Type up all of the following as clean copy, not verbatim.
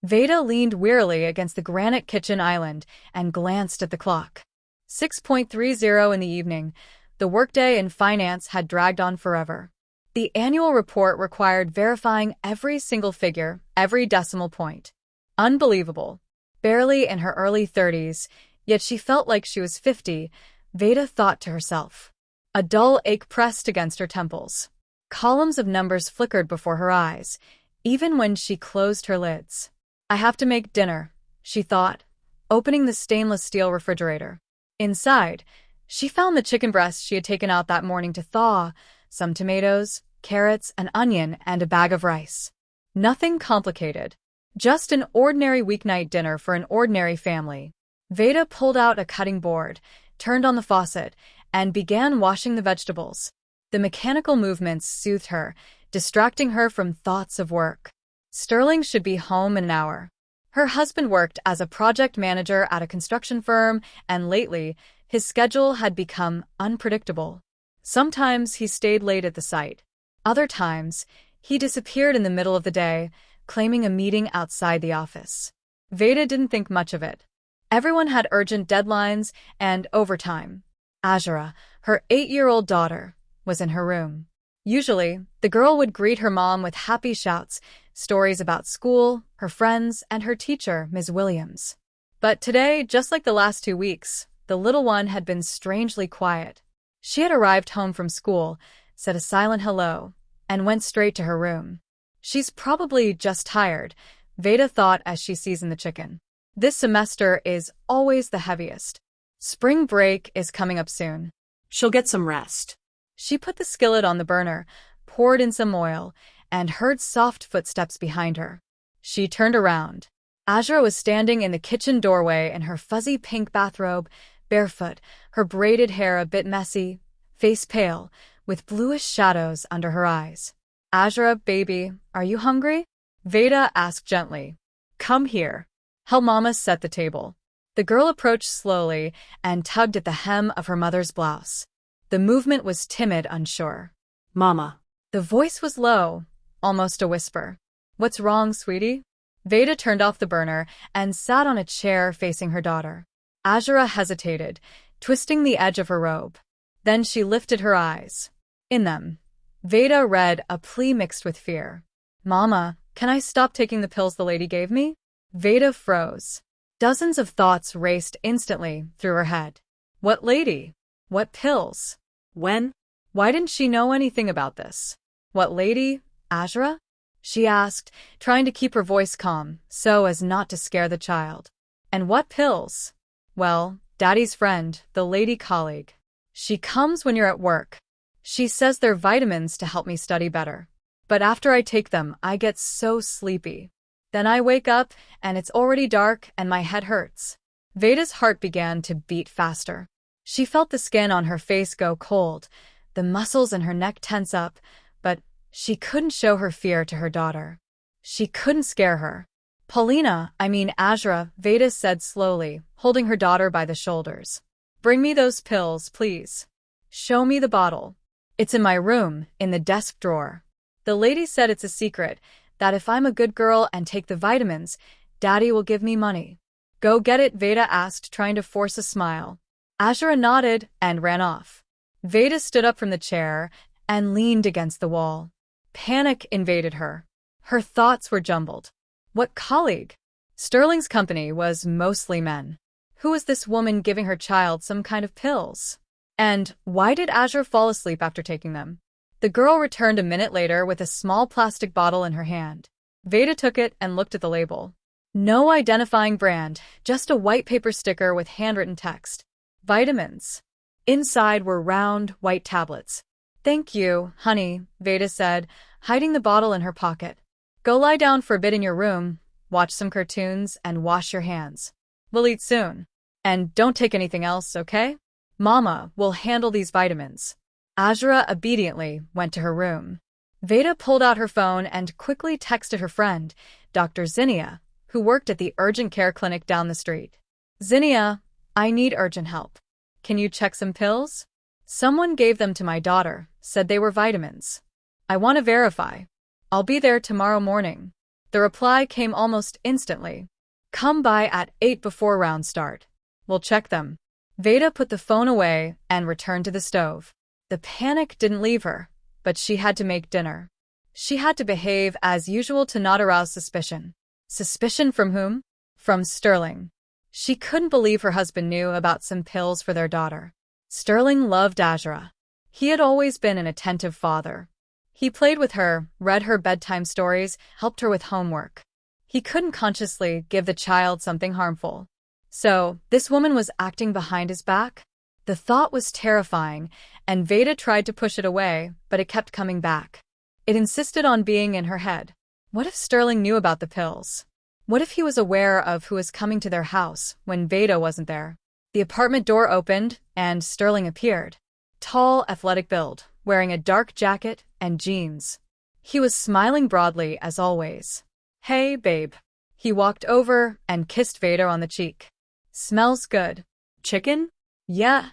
Veda leaned wearily against the granite kitchen island and glanced at the clock. 6:30 in the evening. The workday in finance had dragged on forever. The annual report required verifying every single figure, every decimal point. Unbelievable. Barely in her early 30s, yet she felt like she was 50, Veda thought to herself. A dull ache pressed against her temples. Columns of numbers flickered before her eyes, even when she closed her lids. I have to make dinner, she thought, opening the stainless steel refrigerator. Inside, she found the chicken breast she had taken out that morning to thaw, some tomatoes, carrots, an onion, and a bag of rice. Nothing complicated. Just an ordinary weeknight dinner for an ordinary family. Veda pulled out a cutting board, turned on the faucet, and began washing the vegetables. The mechanical movements soothed her, distracting her from thoughts of work. Sterling should be home in an hour. Her husband worked as a project manager at a construction firm, and lately, his schedule had become unpredictable. Sometimes he stayed late at the site. Other times, he disappeared in the middle of the day, claiming a meeting outside the office. Veda didn't think much of it. Everyone had urgent deadlines and overtime. Azura, her 8-year-old daughter, was in her room. Usually, the girl would greet her mom with happy shouts, stories about school, her friends, and her teacher, Ms. Williams. But today, just like the last 2 weeks, the little one had been strangely quiet. She had arrived home from school, said a silent hello, and went straight to her room. She's probably just tired, Veda thought as she seasoned the chicken. This semester is always the heaviest. Spring break is coming up soon. She'll get some rest. She put the skillet on the burner, poured in some oil, and heard soft footsteps behind her. She turned around. Azura was standing in the kitchen doorway in her fuzzy pink bathrobe, barefoot, her braided hair a bit messy, face pale, with bluish shadows under her eyes. Azura, baby, are you hungry? Veda asked gently. Come here. Help Mama set the table. The girl approached slowly and tugged at the hem of her mother's blouse. The movement was timid, unsure. Mama. The voice was low, almost a whisper. What's wrong, sweetie? Veda turned off the burner and sat on a chair facing her daughter. Azura hesitated, twisting the edge of her robe. Then she lifted her eyes. In them, Veda read a plea mixed with fear. Mama, can I stop taking the pills the lady gave me? Veda froze. Dozens of thoughts raced instantly through her head. What lady? What pills? When? Why didn't she know anything about this? What lady, Azura? She asked, trying to keep her voice calm so as not to scare the child. And what pills? Well, Daddy's friend, the lady colleague. She comes when you're at work. She says they're vitamins to help me study better. But after I take them, I get so sleepy. Then I wake up, and it's already dark, and my head hurts. Veda's heart began to beat faster. She felt the skin on her face go cold, the muscles in her neck tense up, but she couldn't show her fear to her daughter. She couldn't scare her. Azura, Veda said slowly, holding her daughter by the shoulders. Bring me those pills, please. Show me the bottle. It's in my room, in the desk drawer. The lady said it's a secret, that if I'm a good girl and take the vitamins, Daddy will give me money. Go get it, Veda asked, trying to force a smile. Azura nodded and ran off. Veda stood up from the chair and leaned against the wall. Panic invaded her. Her thoughts were jumbled. What colleague? Sterling's company was mostly men. Who was this woman giving her child some kind of pills? And why did Azura fall asleep after taking them? The girl returned a minute later with a small plastic bottle in her hand. Veda took it and looked at the label. No identifying brand, just a white paper sticker with handwritten text. Vitamins. Inside were round, white tablets. Thank you, honey, Veda said, hiding the bottle in her pocket. Go lie down for a bit in your room, watch some cartoons, and wash your hands. We'll eat soon. And don't take anything else, okay? Mama will handle these vitamins. Azura obediently went to her room. Veda pulled out her phone and quickly texted her friend, Dr. Zinnia, who worked at the urgent care clinic down the street. Zinnia, I need urgent help. Can you check some pills? Someone gave them to my daughter, said they were vitamins. I want to verify. I'll be there tomorrow morning. The reply came almost instantly. Come by at 8 before round start. We'll check them. Veda put the phone away and returned to the stove. The panic didn't leave her, but she had to make dinner. She had to behave as usual to not arouse suspicion. Suspicion from whom? From Sterling. She couldn't believe her husband knew about some pills for their daughter. Sterling loved Azura. He had always been an attentive father. He played with her, read her bedtime stories, helped her with homework. He couldn't consciously give the child something harmful. So, this woman was acting behind his back? The thought was terrifying, and Veda tried to push it away, but it kept coming back. It insisted on being in her head. What if Sterling knew about the pills? What if he was aware of who was coming to their house when Veda wasn't there? The apartment door opened, and Sterling appeared. Tall, athletic build, wearing a dark jacket and jeans. He was smiling broadly as always. Hey, babe. He walked over and kissed Veda on the cheek. Smells good. Chicken? Yeah,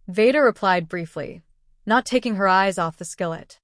Veda replied briefly, not taking her eyes off the skillet.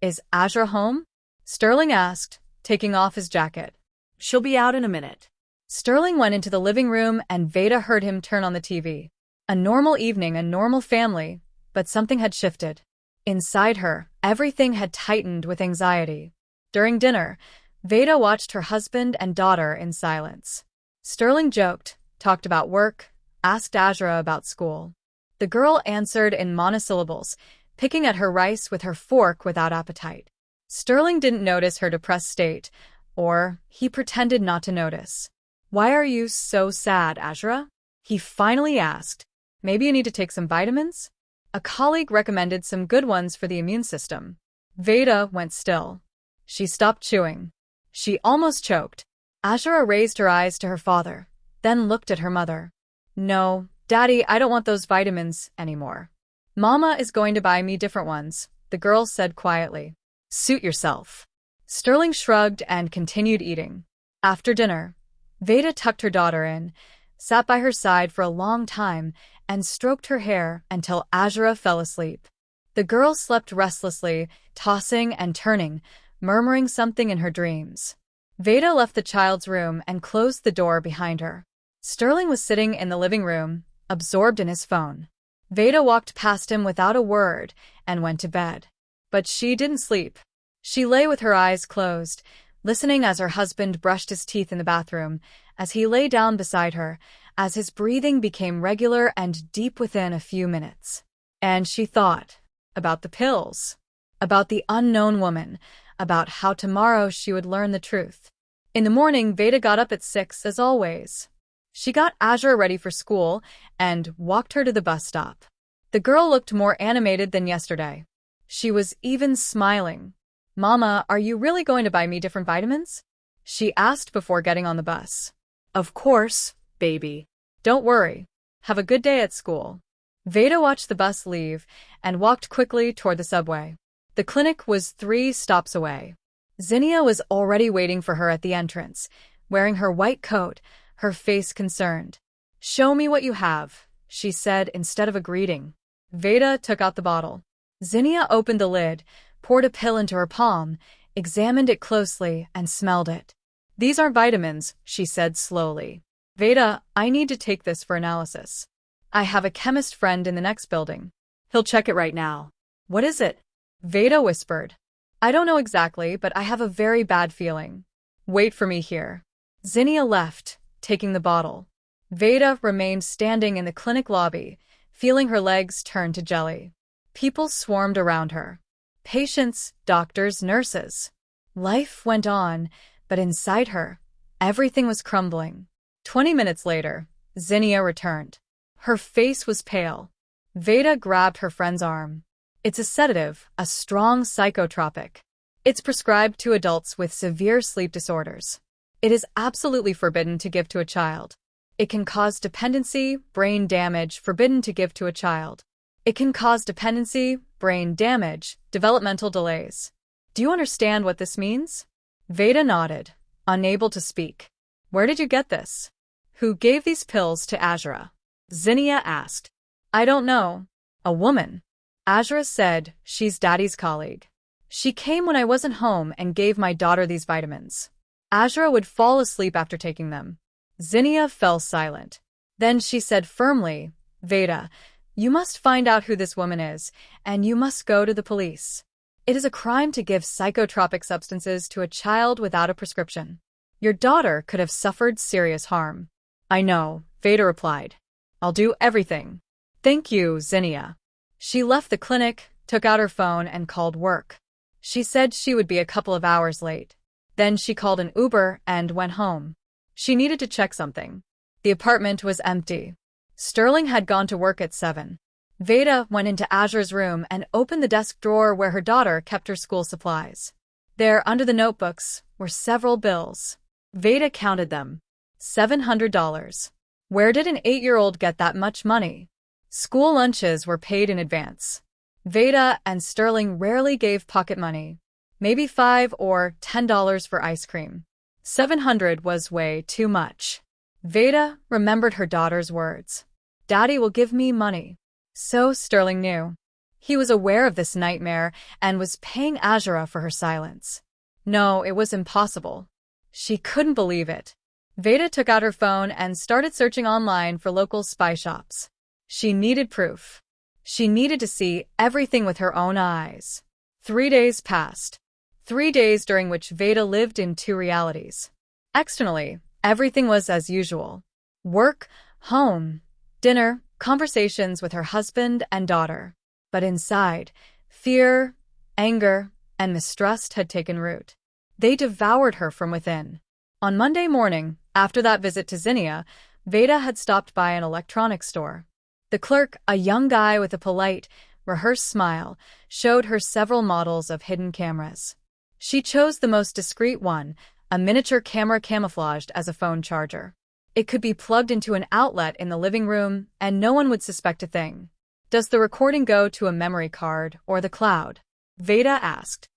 Is Azura home? Sterling asked, taking off his jacket. She'll be out in a minute. Sterling went into the living room and Veda heard him turn on the TV. A normal evening, a normal family, but something had shifted. Inside her, everything had tightened with anxiety. During dinner, Veda watched her husband and daughter in silence. Sterling joked, talked about work, asked Azura about school. The girl answered in monosyllables, picking at her rice with her fork without appetite. Sterling didn't notice her depressed state, or he pretended not to notice. Why are you so sad, Azura? He finally asked. Maybe you need to take some vitamins? A colleague recommended some good ones for the immune system. Veda went still. She stopped chewing. She almost choked. Azura raised her eyes to her father, then looked at her mother. No, Daddy, I don't want those vitamins anymore. Mama is going to buy me different ones, the girl said quietly. Suit yourself. Sterling shrugged and continued eating. After dinner, Veda tucked her daughter in, sat by her side for a long time, and stroked her hair until Azura fell asleep. The girl slept restlessly, tossing and turning, murmuring something in her dreams. Veda left the child's room and closed the door behind her. Sterling was sitting in the living room, absorbed in his phone. Veda walked past him without a word and went to bed. But she didn't sleep. She lay with her eyes closed, listening as her husband brushed his teeth in the bathroom, as he lay down beside her, as his breathing became regular and deep within a few minutes. And she thought about the pills, about the unknown woman, about how tomorrow she would learn the truth. In the morning, Veda got up at 6 as always. She got Azura ready for school and walked her to the bus stop. The girl looked more animated than yesterday. She was even smiling. Mama, are you really going to buy me different vitamins? She asked before getting on the bus. Of course, baby. Don't worry. Have a good day at school. Veda watched the bus leave and walked quickly toward the subway. The clinic was 3 stops away. Zinnia was already waiting for her at the entrance, wearing her white coat, her face concerned. Show me what you have, she said instead of a greeting. Veda took out the bottle. Zinnia opened the lid, poured a pill into her palm, examined it closely, and smelled it. These aren't vitamins, she said slowly. Veda, I need to take this for analysis. I have a chemist friend in the next building. He'll check it right now. What is it? Veda whispered. I don't know exactly, but I have a very bad feeling. Wait for me here. Zinnia left, taking the bottle. Veda remained standing in the clinic lobby, feeling her legs turn to jelly. People swarmed around her. Patients, doctors, nurses. Life went on, but inside her, everything was crumbling. 20 minutes later, Zinnia returned. Her face was pale. Veda grabbed her friend's arm. It's a sedative, a strong psychotropic. It's prescribed to adults with severe sleep disorders. It is absolutely forbidden to give to a child. It can cause dependency, brain damage, forbidden to give to a child. It can cause dependency, brain damage, developmental delays. Do you understand what this means? Veda nodded, unable to speak. Where did you get this? Who gave these pills to Azura? Zinnia asked. I don't know. A woman. Azura said she's Daddy's colleague. She came when I wasn't home and gave my daughter these vitamins. Azra would fall asleep after taking them. Zinnia fell silent. Then she said firmly, Veda, you must find out who this woman is, and you must go to the police. It is a crime to give psychotropic substances to a child without a prescription. Your daughter could have suffered serious harm. I know, Veda replied. I'll do everything. Thank you, Zinnia. She left the clinic, took out her phone, and called work. She said she would be a couple of hours late. Then she called an Uber and went home. She needed to check something. The apartment was empty. Sterling had gone to work at 7. Veda went into Azra's room and opened the desk drawer where her daughter kept her school supplies. There, under the notebooks, were several bills. Veda counted them. $700. Where did an 8-year-old get that much money? School lunches were paid in advance. Veda and Sterling rarely gave pocket money. Maybe $5 or $10 for ice cream. $700 was way too much. Veda remembered her daughter's words. Daddy will give me money. So Sterling knew. He was aware of this nightmare and was paying Azra for her silence. No, it was impossible. She couldn't believe it. Veda took out her phone and started searching online for local spy shops. She needed proof. She needed to see everything with her own eyes. 3 days passed. 3 days during which Veda lived in 2 realities. Externally, everything was as usual. Work, home, dinner, conversations with her husband and daughter. But inside, fear, anger, and mistrust had taken root. They devoured her from within. On Monday morning, after that visit to Zinnia, Veda had stopped by an electronics store. The clerk, a young guy with a polite, rehearsed smile, showed her several models of hidden cameras. She chose the most discreet one, a miniature camera camouflaged as a phone charger. It could be plugged into an outlet in the living room, and no one would suspect a thing. Does the recording go to a memory card or the cloud? Veda asked.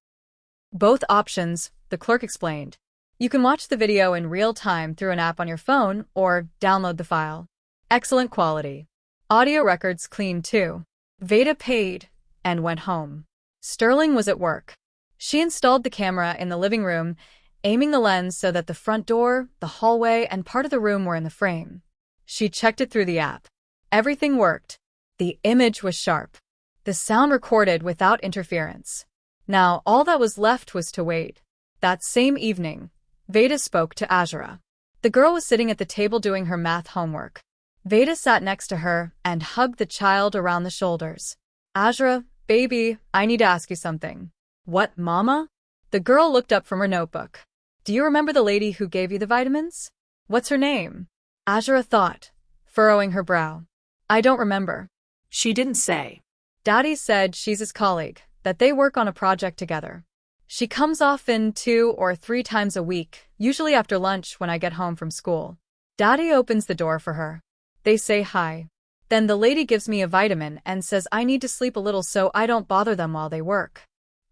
Both options, the clerk explained. You can watch the video in real time through an app on your phone or download the file. Excellent quality. Audio records clean too. Veda paid and went home. Sterling was at work. She installed the camera in the living room, aiming the lens so that the front door, the hallway, and part of the room were in the frame. She checked it through the app. Everything worked. The image was sharp. The sound recorded without interference. Now all that was left was to wait. That same evening, Veda spoke to Azra. The girl was sitting at the table doing her math homework. Veda sat next to her and hugged the child around the shoulders. Azra, baby, I need to ask you something. What, Mama? The girl looked up from her notebook. Do you remember the lady who gave you the vitamins? What's her name? Azra thought, furrowing her brow. I don't remember. She didn't say. Daddy said she's his colleague, that they work on a project together. She comes often 2 or 3 times a week, usually after lunch when I get home from school. Daddy opens the door for her. They say hi. Then the lady gives me a vitamin and says I need to sleep a little so I don't bother them while they work.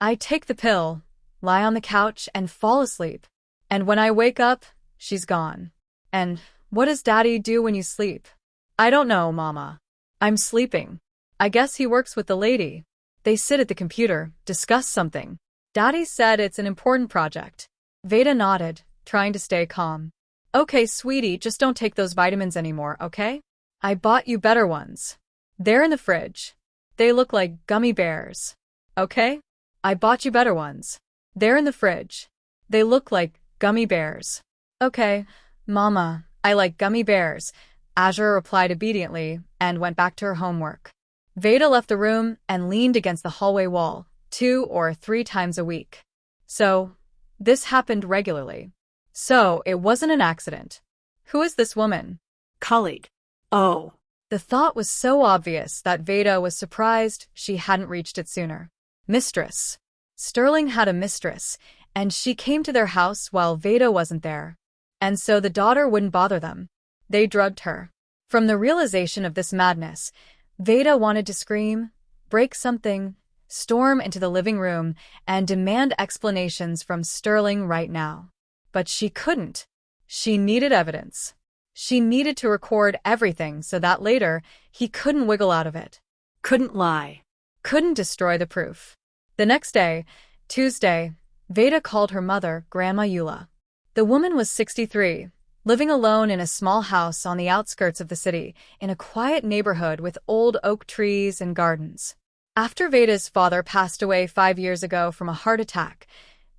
I take the pill, lie on the couch, and fall asleep. And when I wake up, she's gone. And what does Daddy do when you sleep? I don't know, Mama. I'm sleeping. I guess he works with the lady. They sit at the computer, discuss something. Daddy said it's an important project. Veda nodded, trying to stay calm. Okay, sweetie, just don't take those vitamins anymore, okay? I bought you better ones. They're in the fridge. They look like gummy bears. Okay? I bought you better ones. They're in the fridge. They look like gummy bears. Okay, Mama, I like gummy bears, Azra replied obediently and went back to her homework. Veda left the room and leaned against the hallway wall 2 or 3 times a week. So, this happened regularly. So, it wasn't an accident. Who is this woman? Colleague. Oh. The thought was so obvious that Veda was surprised she hadn't reached it sooner. Mistress. Sterling had a mistress, and she came to their house while Veda wasn't there. And so the daughter wouldn't bother them. They drugged her. From the realization of this madness, Veda wanted to scream, break something, storm into the living room, and demand explanations from Sterling right now. But she couldn't. She needed evidence. She needed to record everything so that later he couldn't wiggle out of it. Couldn't lie. Couldn't destroy the proof. The next day, Tuesday, Veda called her mother, Grandma Eula. The woman was 63, living alone in a small house on the outskirts of the city, in a quiet neighborhood with old oak trees and gardens. After Veda's father passed away 5 years ago from a heart attack,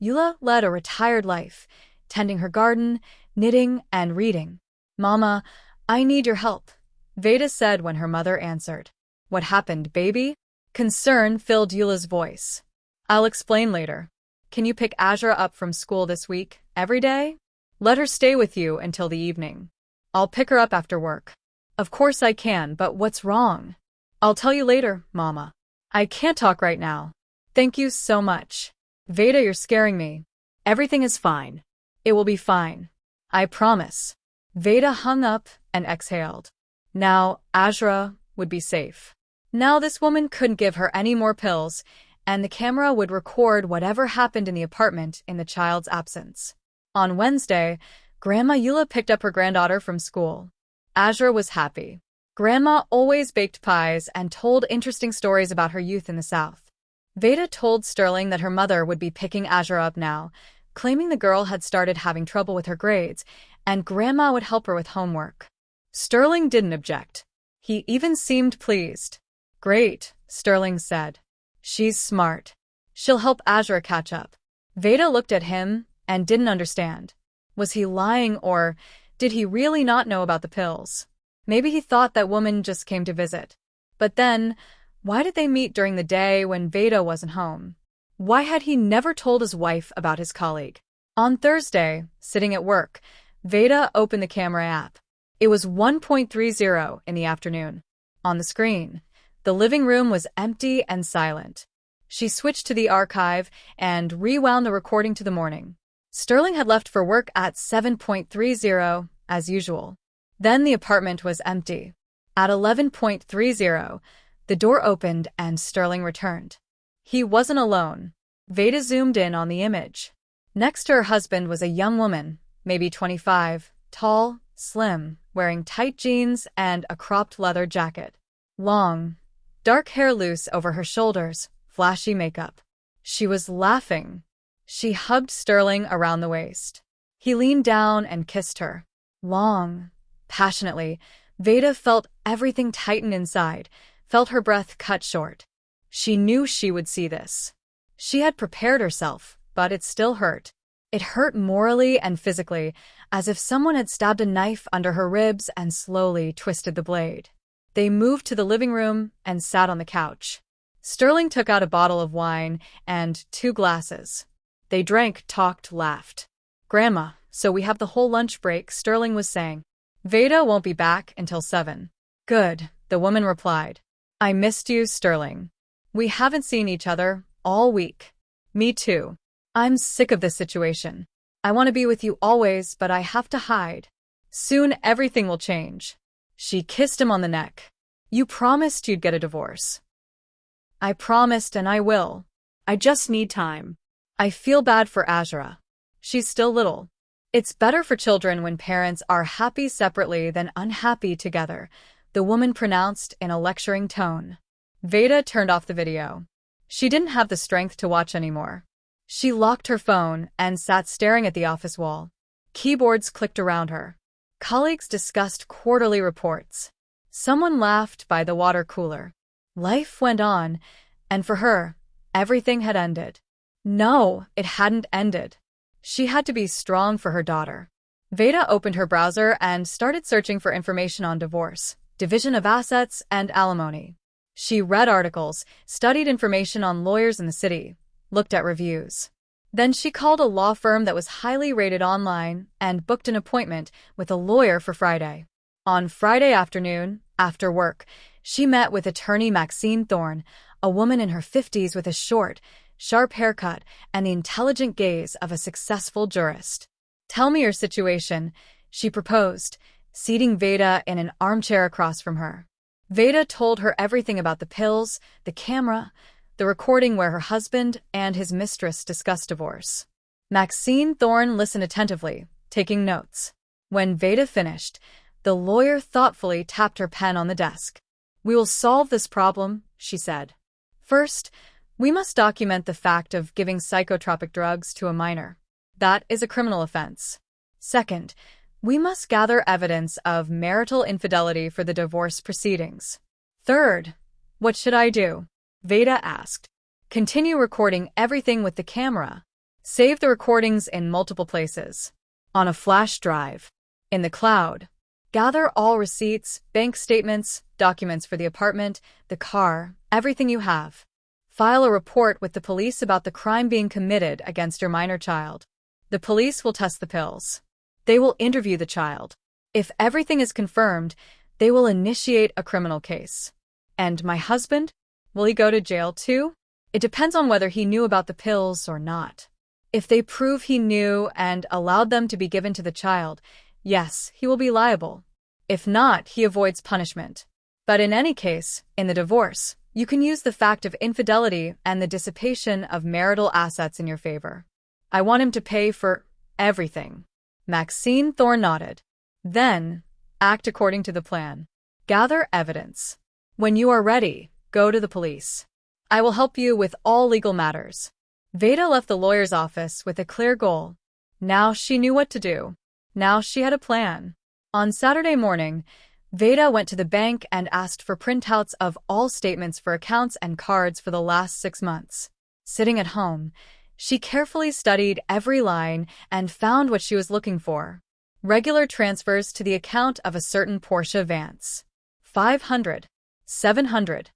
Eula led a retired life, tending her garden, knitting, and reading. "Mama, I need your help," Veda said when her mother answered. "What happened, baby?" Concern filled Eula's voice. "I'll explain later. Can you pick Azra up from school this week, every day? Let her stay with you until the evening. I'll pick her up after work." "Of course I can, but what's wrong?" "I'll tell you later, Mama. I can't talk right now." "Thank you so much. Veda, you're scaring me." Everything is fine. "It will be fine. I promise." Veda hung up and exhaled. Now, Azra would be safe. Now this woman couldn't give her any more pills, and the camera would record whatever happened in the apartment in the child's absence. On Wednesday, Grandma Eula picked up her granddaughter from school. Azra was happy. Grandma always baked pies and told interesting stories about her youth in the South. Veda told Sterling that her mother would be picking Azra up now, claiming the girl had started having trouble with her grades, and Grandma would help her with homework. Sterling didn't object. He even seemed pleased. "Great," Sterling said. "She's smart. She'll help Azra catch up." Veda looked at him and didn't understand. Was he lying, or did he really not know about the pills? Maybe he thought that woman just came to visit. But then, why did they meet during the day when Veda wasn't home? Why had he never told his wife about his colleague? On Thursday, sitting at work, Veda opened the camera app. It was 1:30 in the afternoon. On the screen, the living room was empty and silent. She switched to the archive and rewound the recording to the morning. Sterling had left for work at 7:30, as usual. Then the apartment was empty. At 11:30, the door opened and Sterling returned. He wasn't alone. Veda zoomed in on the image. Next to her husband was a young woman, maybe 25, tall, slim, wearing tight jeans and a cropped leather jacket. Long, dark hair loose over her shoulders, flashy makeup. She was laughing. She hugged Sterling around the waist. He leaned down and kissed her. Long, passionately, Veda felt everything tighten inside, felt her breath cut short. She knew she would see this. She had prepared herself, but it still hurt. It hurt morally and physically, as if someone had stabbed a knife under her ribs and slowly twisted the blade. They moved to the living room and sat on the couch. Sterling took out a bottle of wine and 2 glasses. They drank, talked, laughed. "Grandma, so we have the whole lunch break," Sterling was saying. "Veda won't be back until 7. "Good," the woman replied. "I missed you, Sterling. We haven't seen each other all week." "Me too. I'm sick of this situation. I want to be with you always, but I have to hide. Soon everything will change." She kissed him on the neck. "You promised you'd get a divorce." "I promised and I will. I just need time." I feel bad for Azra. She's still little. It's better for children when parents are happy separately than unhappy together, the woman pronounced in a lecturing tone. Veda turned off the video. She didn't have the strength to watch anymore. She locked her phone and sat staring at the office wall. Keyboards clicked around her. Colleagues discussed quarterly reports. Someone laughed by the water cooler. Life went on, and for her, everything had ended. No, it hadn't ended. She had to be strong for her daughter. Veda opened her browser and started searching for information on divorce, division of assets, and alimony. She read articles, studied information on lawyers in the city, looked at reviews. Then she called a law firm that was highly rated online and booked an appointment with a lawyer for Friday. On Friday afternoon, after work, she met with attorney Maxine Thorne, a woman in her 50s with a short, sharp haircut and the intelligent gaze of a successful jurist. "Tell me your situation," she proposed, seating Veda in an armchair across from her. Veda told her everything about the pills, the camera, the recording where her husband and his mistress discussed divorce. Maxine Thorne listened attentively, taking notes. When Veda finished, the lawyer thoughtfully tapped her pen on the desk. "We will solve this problem," she said. "First, we must document the fact of giving psychotropic drugs to a minor. That is a criminal offense. Second, we must gather evidence of marital infidelity for the divorce proceedings. Third, what should I do? Veda asked. Continue recording everything with the camera. Save the recordings in multiple places. On a flash drive. In the cloud. Gather all receipts, bank statements, documents for the apartment, the car, everything you have. File a report with the police about the crime being committed against your minor child. The police will test the pills. They will interview the child. If everything is confirmed, they will initiate a criminal case. And my husband? Will he go to jail too? It depends on whether he knew about the pills or not. If they prove he knew and allowed them to be given to the child, yes, he will be liable. If not, he avoids punishment. But in any case, in the divorce, you can use the fact of infidelity and the dissipation of marital assets in your favor. I want him to pay for everything. Maxine Thorne nodded. Then, act according to the plan. Gather evidence. When you are ready, go to the police. I will help you with all legal matters. Veda left the lawyer's office with a clear goal. Now she knew what to do. Now she had a plan. On Saturday morning, Veda went to the bank and asked for printouts of all statements for accounts and cards for the last 6 months. Sitting at home, she carefully studied every line and found what she was looking for. Regular transfers to the account of a certain Portia Vance. $500, $700,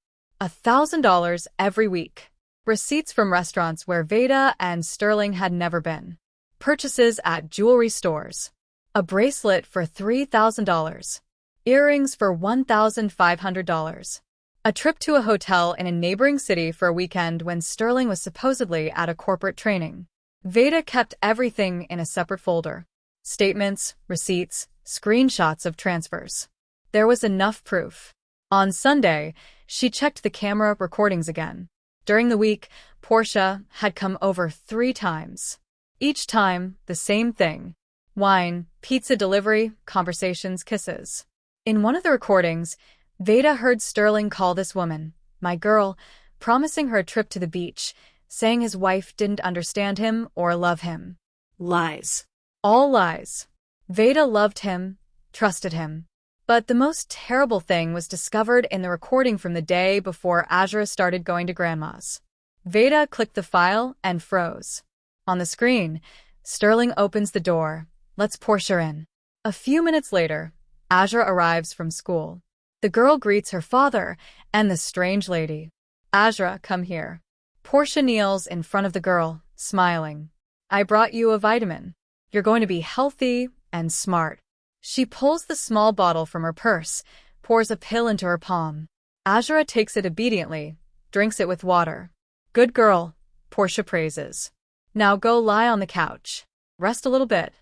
$1,000 every week. Receipts from restaurants where Veda and Sterling had never been. Purchases at jewelry stores. A bracelet for $3,000. Earrings for $1,500. A trip to a hotel in a neighboring city for a weekend when Sterling was supposedly at a corporate training. Veda kept everything in a separate folder. Statements, receipts, screenshots of transfers. There was enough proof. On Sunday, she checked the camera recordings again. During the week, Portia had come over 3 times. Each time, the same thing. Wine, pizza delivery, conversations, kisses. In one of the recordings, Veda heard Sterling call this woman, my girl, promising her a trip to the beach, saying his wife didn't understand him or love him. Lies. All lies. Veda loved him, trusted him. But the most terrible thing was discovered in the recording from the day before Azra started going to Grandma's. Veda clicked the file and froze. On the screen, Sterling opens the door, lets Portia in. A few minutes later, Azra arrives from school. The girl greets her father and the strange lady. Azra, come here. Portia kneels in front of the girl, smiling. I brought you a vitamin. You're going to be healthy and smart. She pulls the small bottle from her purse, pours a pill into her palm. Azra takes it obediently, drinks it with water. Good girl, Portia praises. Now go lie on the couch. Rest a little bit.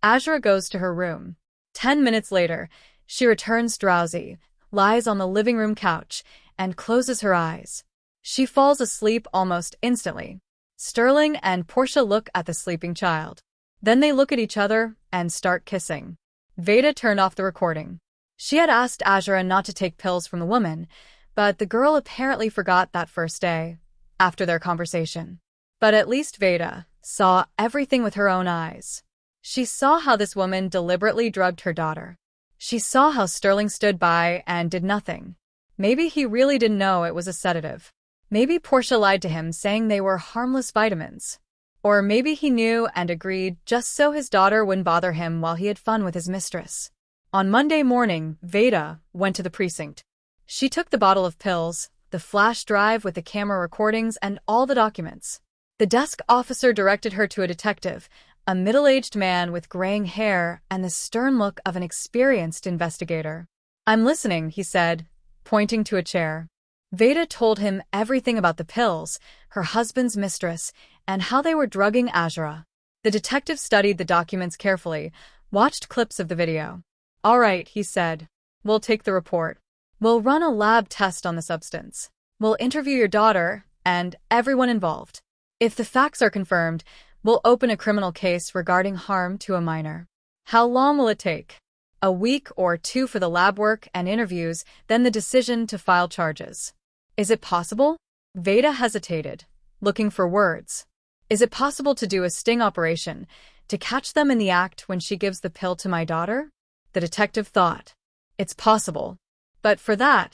Azra goes to her room. 10 minutes later, she returns drowsy, lies on the living room couch, and closes her eyes. She falls asleep almost instantly. Sterling and Portia look at the sleeping child. Then they look at each other and start kissing. Veda turned off the recording. She had asked Azra not to take pills from the woman, but the girl apparently forgot that first day, after their conversation. But at least Veda saw everything with her own eyes. She saw how this woman deliberately drugged her daughter. She saw how Sterling stood by and did nothing. Maybe he really didn't know it was a sedative. Maybe Portia lied to him saying they were harmless vitamins. Or maybe he knew and agreed just so his daughter wouldn't bother him while he had fun with his mistress. On Monday morning, Veda went to the precinct. She took the bottle of pills, the flash drive with the camera recordings, and all the documents. The desk officer directed her to a detective, a middle-aged man with graying hair and the stern look of an experienced investigator. I'm listening, he said, pointing to a chair. Veda told him everything about the pills, her husband's mistress, and how they were drugging Azra. The detective studied the documents carefully, watched clips of the video. All right, he said. We'll take the report. We'll run a lab test on the substance. We'll interview your daughter and everyone involved. If the facts are confirmed, we'll open a criminal case regarding harm to a minor. How long will it take? A week or 2 for the lab work and interviews, then the decision to file charges. Is it possible? Veda hesitated, looking for words. Is it possible to do a sting operation, To catch them in the act when she gives the pill to my daughter? The detective thought. It's possible. But for that,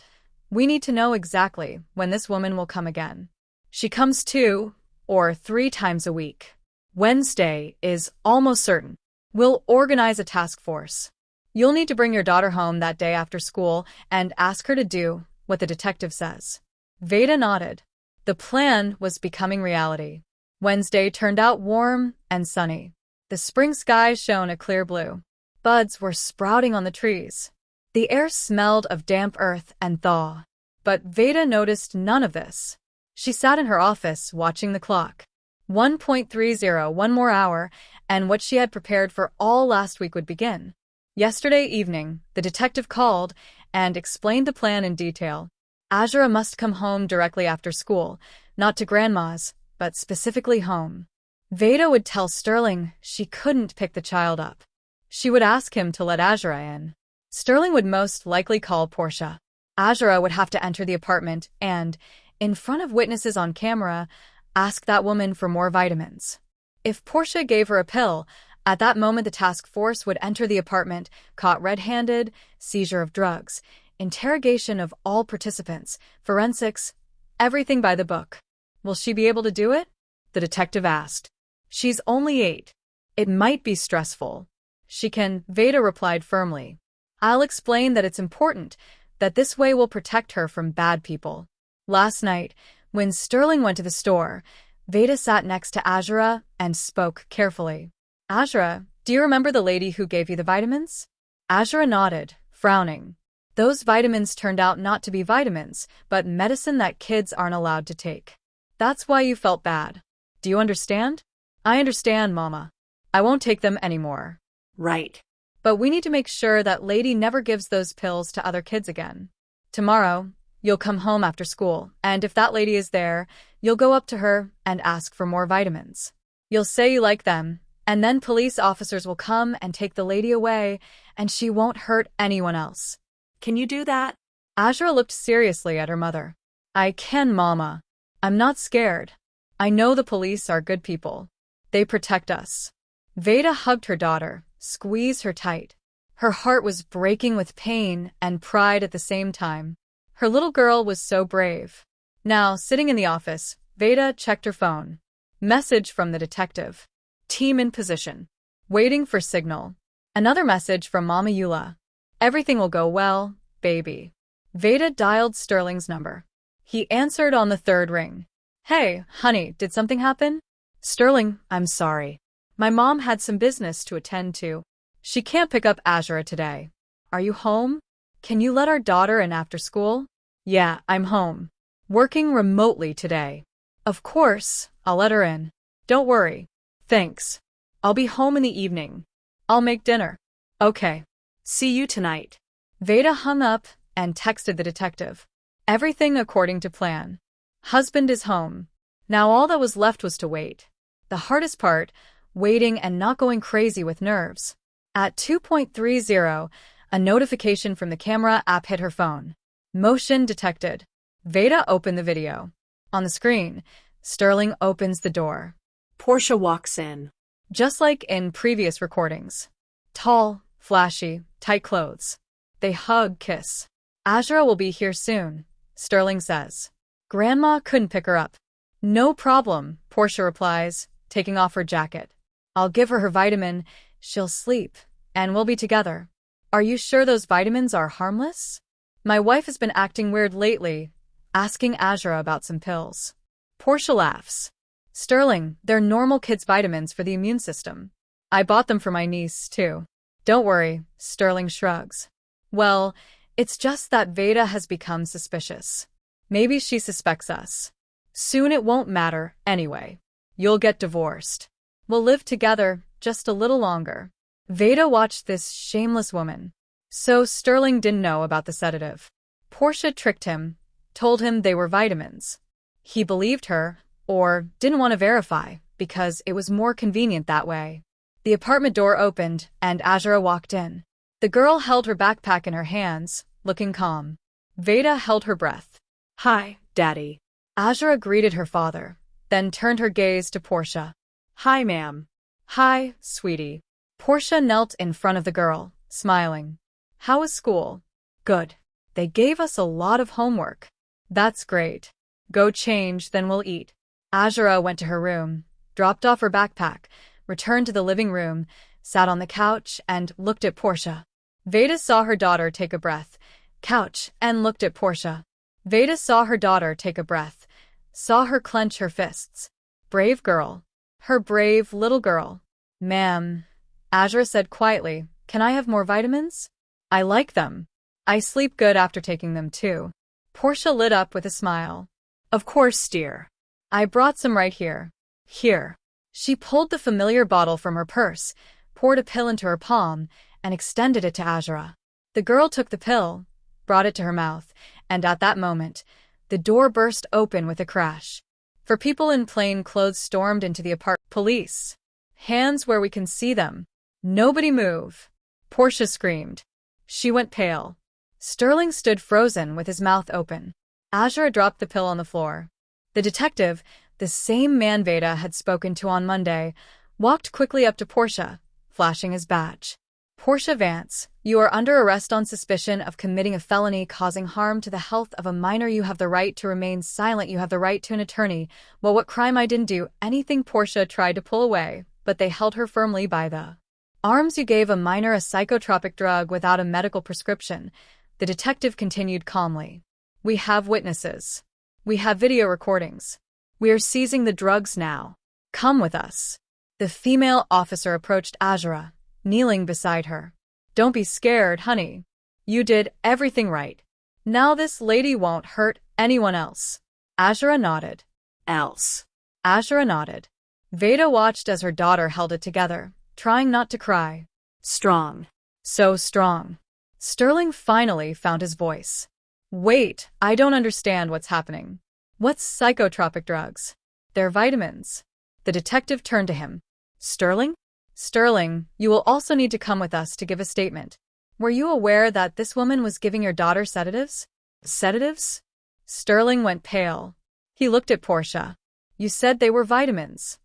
we need to know exactly when this woman will come again. She comes 2 or 3 times a week. Wednesday is almost certain. We'll organize a task force. You'll need to bring your daughter home that day after school and ask her to do what the detective says. Veda nodded. The plan was becoming reality. Wednesday turned out warm and sunny. The spring sky shone a clear blue. Buds were sprouting on the trees. The air smelled of damp earth and thaw. But Veda noticed none of this. She sat in her office watching the clock. 1:30, one more hour, and what she had prepared for all last week would begin. Yesterday evening, the detective called and explained the plan in detail. Azura must come home directly after school, not to Grandma's, but specifically home. Veda would tell Sterling she couldn't pick the child up. She would ask him to let Azura in. Sterling would most likely call Portia. Azura would have to enter the apartment and, in front of witnesses on camera, ask that woman for more vitamins. If Portia gave her a pill, at that moment the task force would enter the apartment, caught red-handed, seizure of drugs, interrogation of all participants, forensics, everything by the book. Will she be able to do it? The detective asked. She's only 8. It might be stressful. She can, Veda replied firmly. I'll explain that it's important, that this way will protect her from bad people. Last night, when Sterling went to the store, Veda sat next to Azura and spoke carefully. Azura, do you remember the lady who gave you the vitamins? Azura nodded, frowning. Those vitamins turned out not to be vitamins, but medicine that kids aren't allowed to take. That's why you felt bad. Do you understand? I understand, Mama. I won't take them anymore. Right. But we need to make sure that lady never gives those pills to other kids again. Tomorrow, you'll come home after school, and if that lady is there, you'll go up to her and ask for more vitamins. You'll say you like them, and then police officers will come and take the lady away, and she won't hurt anyone else. Can you do that? Azura looked seriously at her mother. I can, Mama. I'm not scared. I know the police are good people. They protect us. Veda hugged her daughter, squeezed her tight. Her heart was breaking with pain and pride at the same time. Her little girl was so brave. Now, sitting in the office, Veda checked her phone. Message from the detective. Team in position. Waiting for signal. Another message from Mama Eula. Everything will go well, baby. Veda dialed Sterling's number. He answered on the 3rd ring. Hey, honey, did something happen? Sterling, I'm sorry. My mom had some business to attend to. She can't pick up Azura today. Are you home? Can you let our daughter in after school? Yeah, I'm home. Working remotely today. Of course, I'll let her in. Don't worry. Thanks. I'll be home in the evening. I'll make dinner. Okay. See you tonight. Veda hung up and texted the detective. Everything according to plan. Husband is home. Now all that was left was to wait. The hardest part, waiting and not going crazy with nerves. At 2:30, a notification from the camera app hit her phone. Motion detected. Veda opened the video. On the screen, Sterling opens the door. Portia walks in. Just like in previous recordings. Tall, flashy, tight clothes. They hug, kiss. Azura will be here soon, Sterling says. Grandma couldn't pick her up. No problem, Portia replies, taking off her jacket. I'll give her vitamin, she'll sleep, and we'll be together. Are you sure those vitamins are harmless? My wife has been acting weird lately, asking Azura about some pills. Portia laughs. Sterling, they're normal kids' vitamins for the immune system. I bought them for my niece, too. Don't worry, Sterling shrugs. Well, it's just that Veda has become suspicious. Maybe she suspects us. Soon it won't matter, anyway. You'll get divorced. We'll live together just a little longer. Veda watched this shameless woman. So Sterling didn't know about the sedative. Portia tricked him, told him they were vitamins. He believed her, or didn't want to verify, because it was more convenient that way. The apartment door opened, and Azura walked in. The girl held her backpack in her hands, looking calm. Veda held her breath. Hi, Daddy. Azura greeted her father, then turned her gaze to Portia. Hi, ma'am. Hi, sweetie. Portia knelt in front of the girl, smiling. How was school? Good. They gave us a lot of homework. That's great. Go change, then we'll eat. Azura went to her room, dropped off her backpack, returned to the living room, sat on the couch, and looked at Portia. Veda saw her daughter take a breath, couch, and looked at Portia. Veda saw her daughter take a breath, saw her clench her fists. Brave girl. Her brave little girl. Ma'am, Azura said quietly, can I have more vitamins? I like them. I sleep good after taking them too. Portia lit up with a smile. Of course, dear. I brought some right here. Here. She pulled the familiar bottle from her purse, poured a pill into her palm, and extended it to Azura. The girl took the pill, brought it to her mouth, and at that moment, the door burst open with a crash. Four people in plain clothes stormed into the apartment. Police. Hands where we can see them. Nobody move. Portia screamed. She went pale. Sterling stood frozen with his mouth open. Azura dropped the pill on the floor. The detective, the same man Veda had spoken to on Monday, walked quickly up to Portia, flashing his badge. Portia Vance, you are under arrest on suspicion of committing a felony causing harm to the health of a minor. You have the right to remain silent. You have the right to an attorney. Well, what crime? I didn't do anything. Portia tried to pull away, but they held her firmly by the arms. You gave a minor a psychotropic drug without a medical prescription. The detective continued calmly. We have witnesses. We have video recordings. We are seizing the drugs now. Come with us. The female officer approached Azura, kneeling beside her. Don't be scared, honey. You did everything right. Now this lady won't hurt anyone else. Azura nodded. Else. Azura nodded. Veda watched as her daughter held it together, trying not to cry. Strong. So strong. Sterling finally found his voice. Wait, I don't understand what's happening. What's psychotropic drugs? They're vitamins. The detective turned to him. Sterling? Sterling, you will also need to come with us to give a statement. Were you aware that this woman was giving your daughter sedatives? Sedatives? Sterling went pale. He looked at Portia. You said they were vitamins.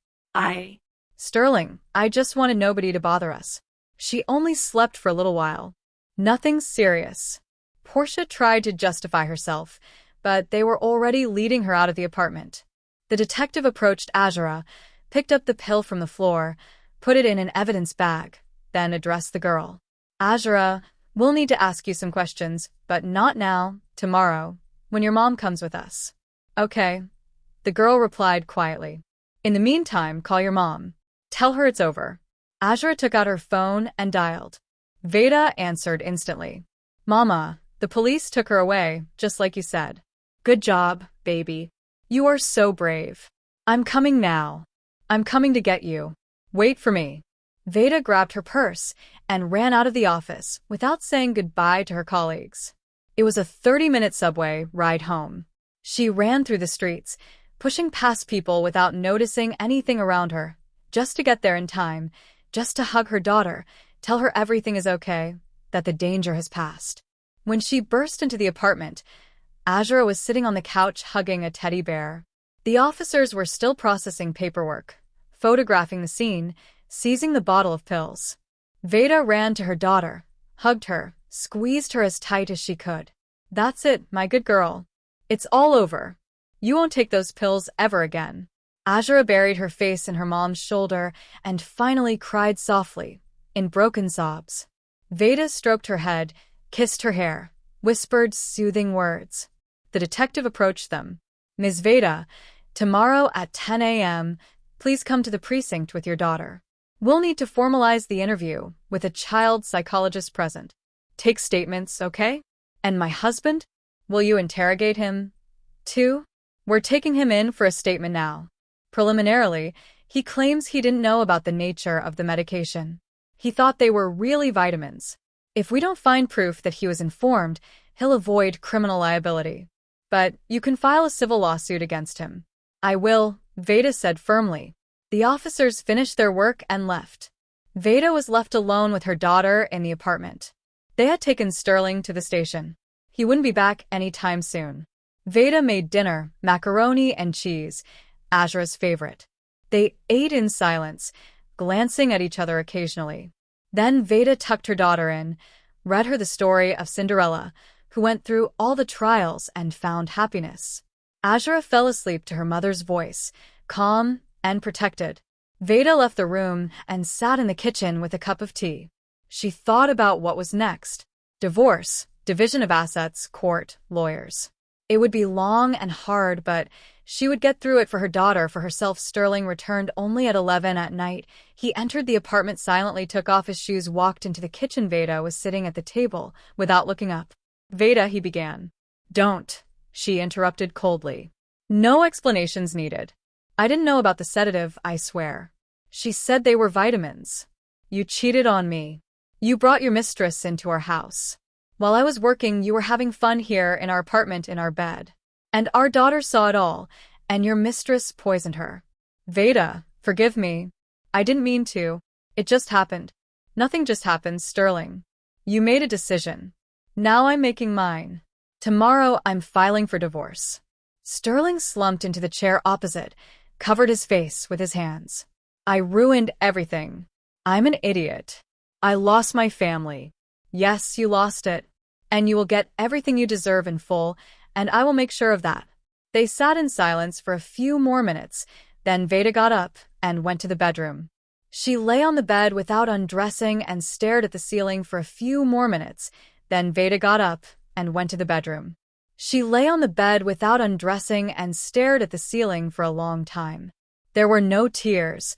Sterling, I just wanted nobody to bother us. She only slept for a little while. Nothing serious. Portia tried to justify herself, but they were already leading her out of the apartment. The detective approached Azura, picked up the pill from the floor, put it in an evidence bag, then addressed the girl. Azura, we'll need to ask you some questions, but not now, tomorrow, when your mom comes with us. Okay. The girl replied quietly. In the meantime, call your mom. Tell her it's over. Azura took out her phone and dialed. Veda answered instantly. Mama, the police took her away, just like you said. Good job, baby. You are so brave. I'm coming now. I'm coming to get you. Wait for me. Veda grabbed her purse and ran out of the office without saying goodbye to her colleagues. It was a 30-minute subway ride home. She ran through the streets, pushing past people without noticing anything around her, just to get there in time, just to hug her daughter, tell her everything is okay, that the danger has passed. When she burst into the apartment, Azura was sitting on the couch hugging a teddy bear. The officers were still processing paperwork, photographing the scene, seizing the bottle of pills. Veda ran to her daughter, hugged her, squeezed her as tight as she could. That's it, my good girl. It's all over. You won't take those pills ever again. Azura buried her face in her mom's shoulder and finally cried softly, in broken sobs. Veda stroked her head, kissed her hair, whispered soothing words. The detective approached them. Ms. Veda, tomorrow at 10 a.m., please come to the precinct with your daughter. We'll need to formalize the interview with a child psychologist present. Take statements, okay? And my husband? Will you interrogate him, too? We're taking him in for a statement now. Preliminarily, he claims he didn't know about the nature of the medication. He thought they were really vitamins. If we don't find proof that he was informed, he'll avoid criminal liability. But you can file a civil lawsuit against him. I will, Veda said firmly. The officers finished their work and left. Veda was left alone with her daughter in the apartment. They had taken Sterling to the station. He wouldn't be back anytime soon. Veda made dinner, macaroni and cheese, Azura's favorite. They ate in silence, glancing at each other occasionally. Then Veda tucked her daughter in, read her the story of Cinderella, who went through all the trials and found happiness. Azura fell asleep to her mother's voice, calm and protected. Veda left the room and sat in the kitchen with a cup of tea. She thought about what was next. Divorce, division of assets, court, lawyers. It would be long and hard, but she would get through it for her daughter. For herself, Sterling returned only at 11 at night. He entered the apartment silently, took off his shoes, walked into the kitchen. Veda was sitting at the table, without looking up. "Veda," he began. "Don't," she interrupted coldly. "No explanations needed. I didn't know about the sedative, I swear. She said they were vitamins. You cheated on me. You brought your mistress into our house. While I was working, you were having fun here in our apartment in our bed. And our daughter saw it all, and your mistress poisoned her. Veda, forgive me. I didn't mean to. It just happened. Nothing just happened, Sterling. You made a decision. Now I'm making mine. Tomorrow I'm filing for divorce." Sterling slumped into the chair opposite, covered his face with his hands. "I ruined everything. I'm an idiot. I lost my family. Yes, you lost it. And you will get everything you deserve in full, and I will make sure of that." They sat in silence for a few more minutes, then Veda got up and went to the bedroom. She lay on the bed without undressing and stared at the ceiling for a few more minutes, then Veda got up and went to the bedroom. She lay on the bed without undressing and stared at the ceiling for a long time. There were no tears,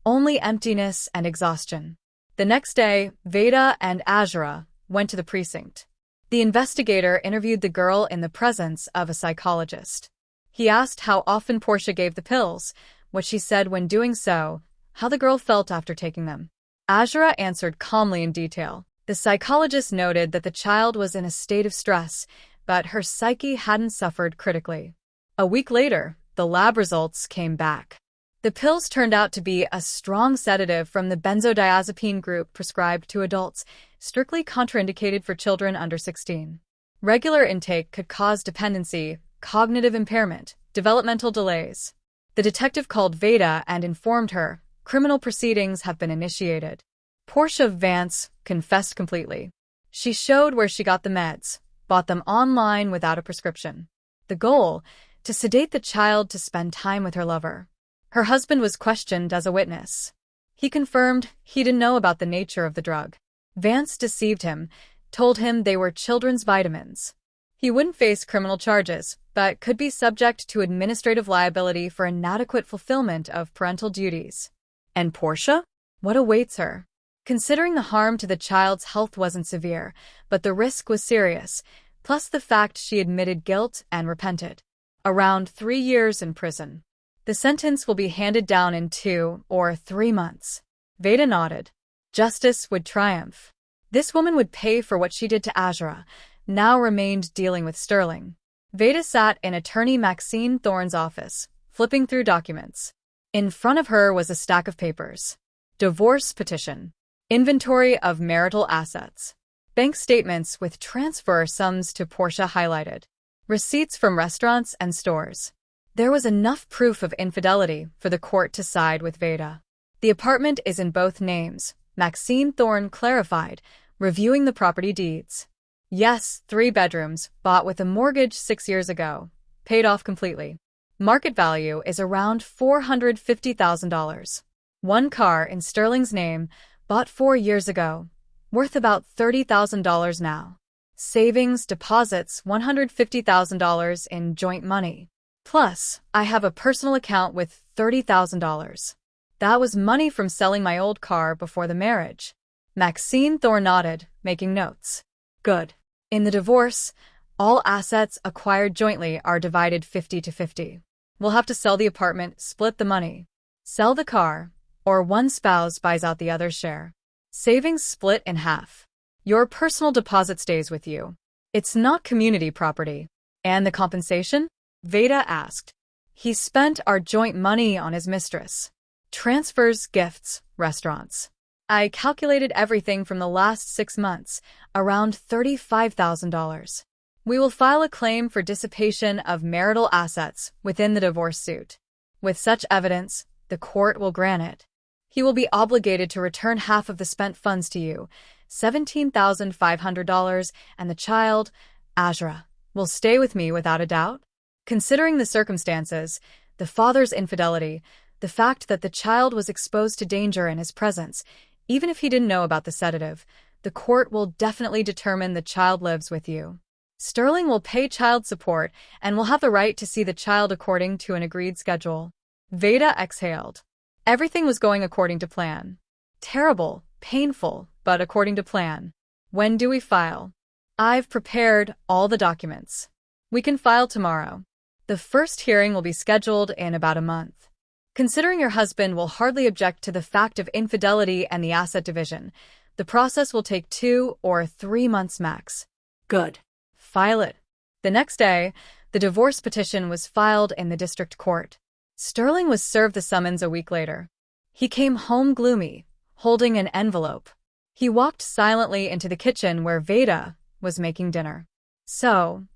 only emptiness and exhaustion. The next day, Veda and Azura went to the precinct. The investigator interviewed the girl in the presence of a psychologist. He asked how often Portia gave the pills, what she said when doing so, how the girl felt after taking them. Azura answered calmly in detail. The psychologist noted that the child was in a state of stress, but her psyche hadn't suffered critically. A week later, the lab results came back. The pills turned out to be a strong sedative from the benzodiazepine group prescribed to adults, strictly contraindicated for children under 16. Regular intake could cause dependency, cognitive impairment, developmental delays. The detective called Veda and informed her, criminal proceedings have been initiated. Portia Vance confessed completely. She showed where she got the meds, bought them online without a prescription. The goal, to sedate the child to spend time with her lover. Her husband was questioned as a witness. He confirmed he didn't know about the nature of the drug. Vance deceived him, told him they were children's vitamins. He wouldn't face criminal charges, but could be subject to administrative liability for inadequate fulfillment of parental duties. And Portia? What awaits her? Considering the harm to the child's health wasn't severe, but the risk was serious, plus the fact she admitted guilt and repented. Around 3 years in prison. The sentence will be handed down in 2 or 3 months. Veda nodded. Justice would triumph. This woman would pay for what she did to Azura, now remained dealing with Sterling. Veda sat in attorney Maxine Thorne's office, flipping through documents. In front of her was a stack of papers. Divorce petition. Inventory of marital assets. Bank statements with transfer sums to Portia highlighted. Receipts from restaurants and stores. There was enough proof of infidelity for the court to side with Veda. The apartment is in both names, Maxine Thorne clarified, reviewing the property deeds. Yes, 3 bedrooms, bought with a mortgage 6 years ago. Paid off completely. Market value is around $450,000. 1 car in Sterling's name, bought 4 years ago. Worth about $30,000 now. Savings, deposits, $150,000 in joint money. Plus, I have a personal account with $30,000. That was money from selling my old car before the marriage. Maxine Thorne nodded, making notes. Good. In the divorce, all assets acquired jointly are divided 50-50. We'll have to sell the apartment, split the money. Sell the car, or one spouse buys out the other's share. Savings split in half. Your personal deposit stays with you. It's not community property. And the compensation? Veda asked. He spent our joint money on his mistress. Transfers, gifts, restaurants. I calculated everything from the last 6 months, around $35,000. We will file a claim for dissipation of marital assets within the divorce suit. With such evidence, the court will grant it. He will be obligated to return half of the spent funds to you, $17,500, and the child, Azra, will stay with me without a doubt. Considering the circumstances, the father's infidelity, the fact that the child was exposed to danger in his presence, even if he didn't know about the sedative, the court will definitely determine the child lives with you. Sterling will pay child support and will have the right to see the child according to an agreed schedule. Veda exhaled. Everything was going according to plan. Terrible, painful, but according to plan. When do we file? I've prepared all the documents. We can file tomorrow. The first hearing will be scheduled in about a month. Considering your husband will hardly object to the fact of infidelity and the asset division, the process will take 2 or 3 months max. Good. File it. The next day, the divorce petition was filed in the district court. Sterling was served the summons a week later. He came home gloomy, holding an envelope. He walked silently into the kitchen where Veda was making dinner. "So,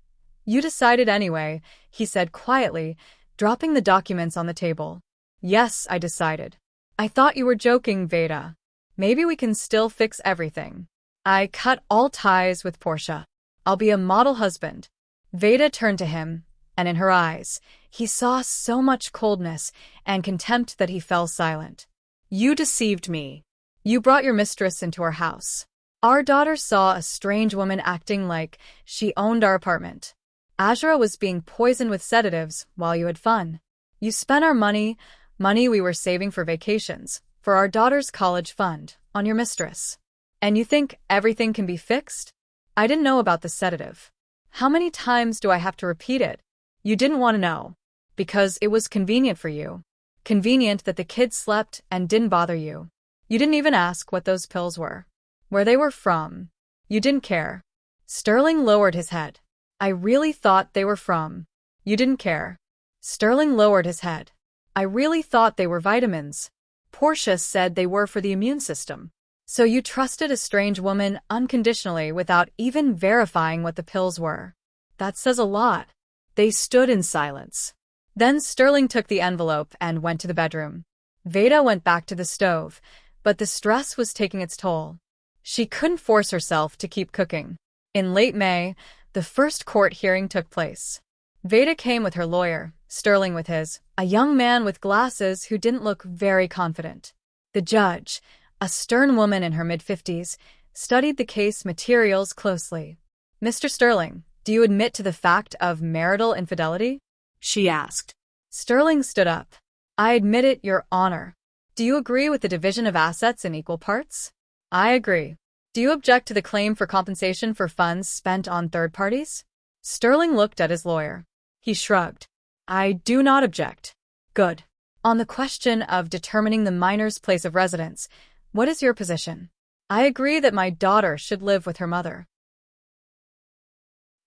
you decided anyway," he said quietly, dropping the documents on the table. "Yes, I decided. I thought you were joking, Veda. Maybe we can still fix everything. I cut all ties with Portia. I'll be a model husband." Veda turned to him, and in her eyes, he saw so much coldness and contempt that he fell silent. "You deceived me. You brought your mistress into our house. Our daughter saw a strange woman acting like she owned our apartment. Azra was being poisoned with sedatives while you had fun. You spent our money we were saving for vacations, for our daughter's college fund, on your mistress. And you think everything can be fixed? I didn't know about the sedative. How many times do I have to repeat it? You didn't want to know. Because it was convenient for you. Convenient that the kids slept and didn't bother you. You didn't even ask what those pills were. Where they were from. You didn't care." Sterling lowered his head. "I really thought they were from." "You didn't care." Sterling lowered his head. "I really thought they were vitamins. Portia said they were for the immune system. So you trusted a strange woman unconditionally without even verifying what the pills were. That says a lot." They stood in silence. Then Sterling took the envelope and went to the bedroom. Veda went back to the stove, but the stress was taking its toll. She couldn't force herself to keep cooking. In late May, the first court hearing took place. Veda came with her lawyer, Sterling with his, a young man with glasses who didn't look very confident. The judge, a stern woman in her mid-50s, studied the case materials closely. "Mr. Sterling, do you admit to the fact of marital infidelity?" she asked. Sterling stood up. "I admit it, Your Honor." "Do you agree with the division of assets in equal parts?" "I agree." "Do you object to the claim for compensation for funds spent on third parties?" Sterling looked at his lawyer. He shrugged. "I do not object." "Good. On the question of determining the minor's place of residence, what is your position?" "I agree that my daughter should live with her mother.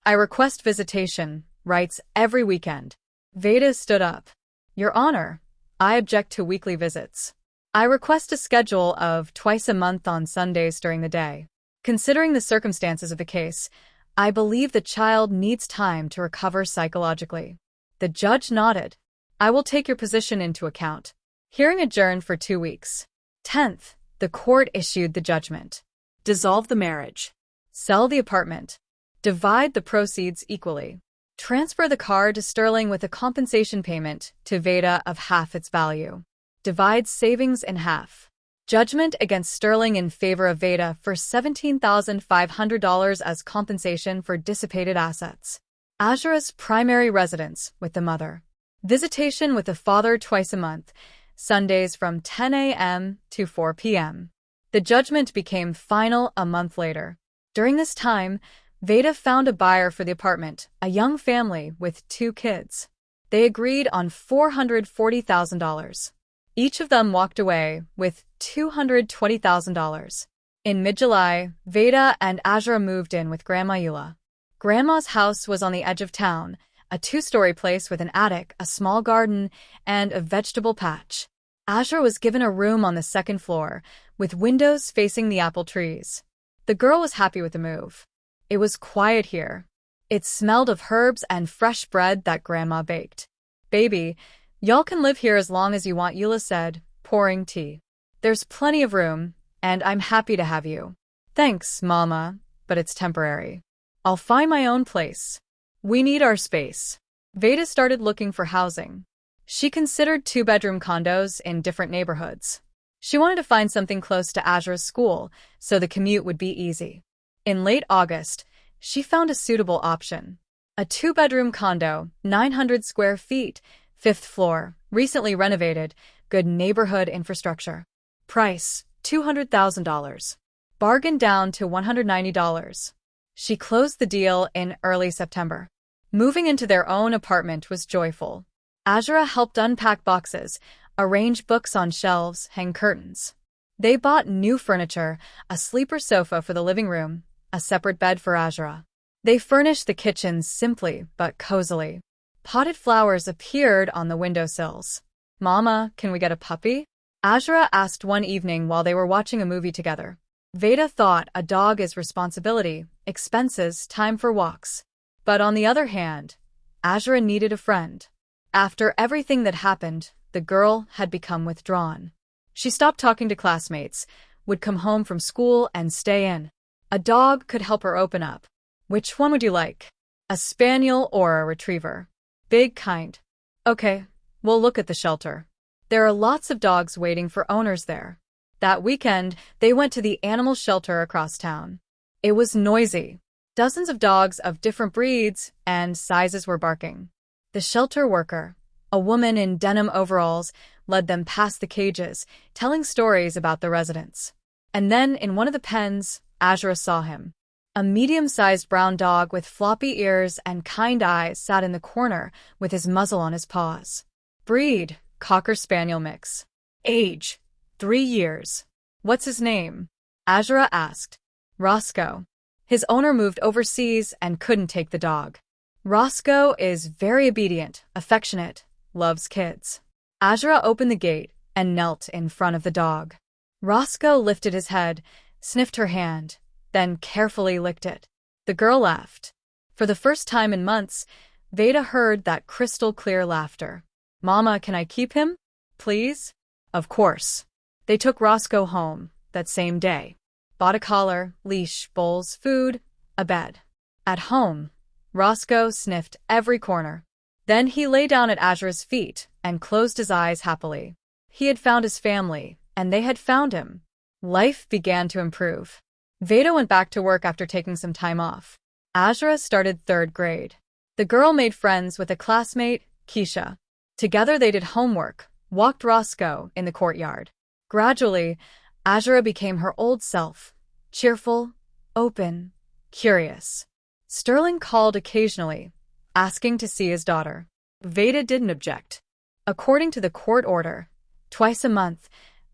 I request visitation rights every weekend." Veda stood up. "Your Honor, I object to weekly visits. I request a schedule of twice a month on Sundays during the day. Considering the circumstances of the case, I believe the child needs time to recover psychologically." The judge nodded. "I will take your position into account." Hearing adjourned for 2 weeks. 10th, the court issued the judgment. Dissolve the marriage. Sell the apartment. Divide the proceeds equally. Transfer the car to Sterling with a compensation payment to Veda of half its value. Divide savings in half. Judgment against Sterling in favor of Veda for $17,500 as compensation for dissipated assets. Azra's primary residence with the mother. Visitation with the father twice a month, Sundays from 10 a.m. to 4 p.m. The judgment became final a month later. During this time, Veda found a buyer for the apartment, a young family with 2 kids. They agreed on $440,000. Each of them walked away with $220,000. In mid-July, Veda and Azra moved in with Grandma Eula. Grandma's house was on the edge of town, a 2-story place with an attic, a small garden, and a vegetable patch. Azra was given a room on the 2nd floor, with windows facing the apple trees. The girl was happy with the move. It was quiet here. It smelled of herbs and fresh bread that Grandma baked. "Baby, y'all can live here as long as you want," Eula said, pouring tea. There's plenty of room, and I'm happy to have you. Thanks, Mama, but it's temporary. I'll find my own place. We need our space. Veda started looking for housing. She considered two-bedroom condos in different neighborhoods. She wanted to find something close to Azra's school, so the commute would be easy. In late August, she found a suitable option. A two-bedroom condo, 900 square feet, 5th floor, recently renovated, good neighborhood infrastructure. Price, $200,000. Bargained down to $190. She closed the deal in early September. Moving into their own apartment was joyful. Azra helped unpack boxes, arrange books on shelves, hang curtains. They bought new furniture, a sleeper sofa for the living room, a separate bed for Azra. They furnished the kitchen simply but cozily. Potted flowers appeared on the windowsills. Mama, can we get a puppy? Azra asked one evening while they were watching a movie together. Veda thought a dog is responsibility, expenses, time for walks. But on the other hand, Azra needed a friend. After everything that happened, the girl had become withdrawn. She stopped talking to classmates, would come home from school and stay in. A dog could help her open up. Which one would you like? A spaniel or a retriever? Big kind. Okay, we'll look at the shelter. There are lots of dogs waiting for owners there. That weekend, they went to the animal shelter across town. It was noisy. Dozens of dogs of different breeds and sizes were barking. The shelter worker, a woman in denim overalls, led them past the cages, telling stories about the residents. And then, in one of the pens, Azra saw him. A medium-sized brown dog with floppy ears and kind eyes sat in the corner with his muzzle on his paws. Breed, Cocker Spaniel mix. Age, 3 years. What's his name? Azra asked. Roscoe. His owner moved overseas and couldn't take the dog. Roscoe is very obedient, affectionate, loves kids. Azra opened the gate and knelt in front of the dog. Roscoe lifted his head, sniffed her hand, then carefully licked it. The girl laughed. For the first time in months, Veda heard that crystal-clear laughter. Mama, can I keep him? Please? Of course. They took Roscoe home that same day. Bought a collar, leash, bowls, food, a bed. At home, Roscoe sniffed every corner. Then he lay down at Azra's feet and closed his eyes happily. He had found his family, and they had found him. Life began to improve. Veda went back to work after taking some time off. Azra started 3rd grade. The girl made friends with a classmate, Keisha. Together they did homework, walked Roscoe in the courtyard. Gradually, Azra became her old self, cheerful, open, curious. Sterling called occasionally, asking to see his daughter. Veda didn't object. According to the court order, twice a month,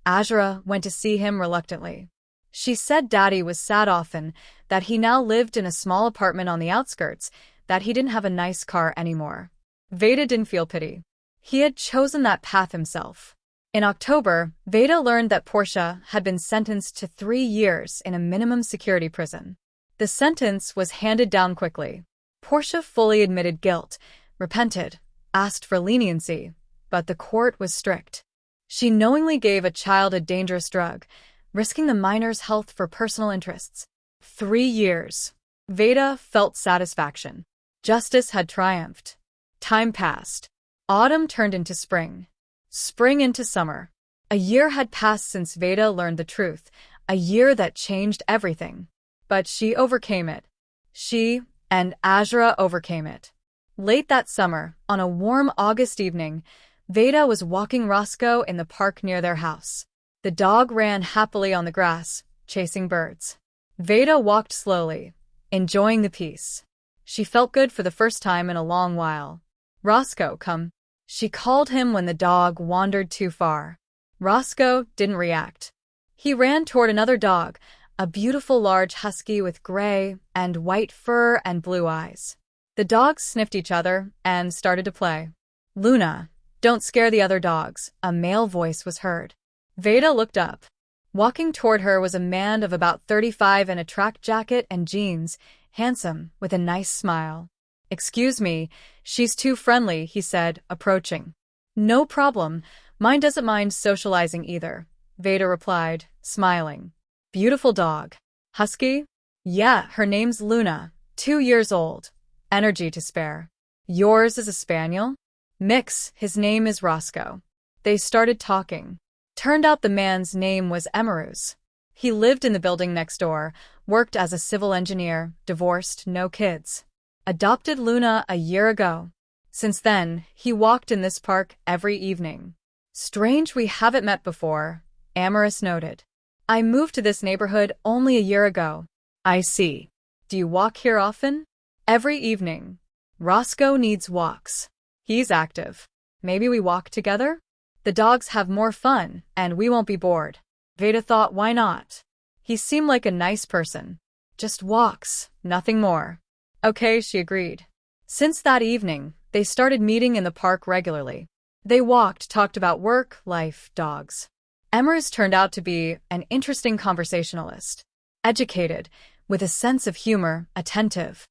Azra went to see him reluctantly. She said Daddy was sad often, that he now lived in a small apartment on the outskirts, that he didn't have a nice car anymore. Veda didn't feel pity. He had chosen that path himself. In October, Veda learned that Portia had been sentenced to 3 years in a minimum security prison. The sentence was handed down quickly. Portia fully admitted guilt, repented, asked for leniency, but the court was strict. She knowingly gave a child a dangerous drug, risking the minor's health for personal interests. 3 years. Veda felt satisfaction. Justice had triumphed. Time passed. Autumn turned into spring. Spring into summer. A year had passed since Veda learned the truth, a year that changed everything. But she overcame it. She and Azra overcame it. Late that summer, on a warm August evening, Veda was walking Roscoe in the park near their house. The dog ran happily on the grass, chasing birds. Veda walked slowly, enjoying the peace. She felt good for the first time in a long while. Roscoe, come. She called him when the dog wandered too far. Roscoe didn't react. He ran toward another dog, a beautiful large husky with gray and white fur and blue eyes. The dogs sniffed each other and started to play. Luna, don't scare the other dogs, a male voice was heard. Veda looked up. Walking toward her was a man of about 35 in a track jacket and jeans, handsome, with a nice smile. Excuse me, she's too friendly, he said, approaching. No problem, mine doesn't mind socializing either. Veda replied, smiling. Beautiful dog. Husky? Yeah, her name's Luna, 2 years old. Energy to spare. Yours is a spaniel? Mix, his name is Roscoe. They started talking. Turned out the man's name was Emerus. He lived in the building next door, worked as a civil engineer, divorced, no kids. Adopted Luna a year ago. Since then, he walked in this park every evening. Strange we haven't met before, Emerus noted. I moved to this neighborhood only a year ago. I see. Do you walk here often? Every evening. Roscoe needs walks. He's active. Maybe we walk together? The dogs have more fun, and we won't be bored. Veda thought, why not? He seemed like a nice person. Just walks, nothing more. Okay, she agreed. Since that evening, they started meeting in the park regularly. They walked, talked about work, life, dogs. Emerus turned out to be an interesting conversationalist. Educated, with a sense of humor, attentive.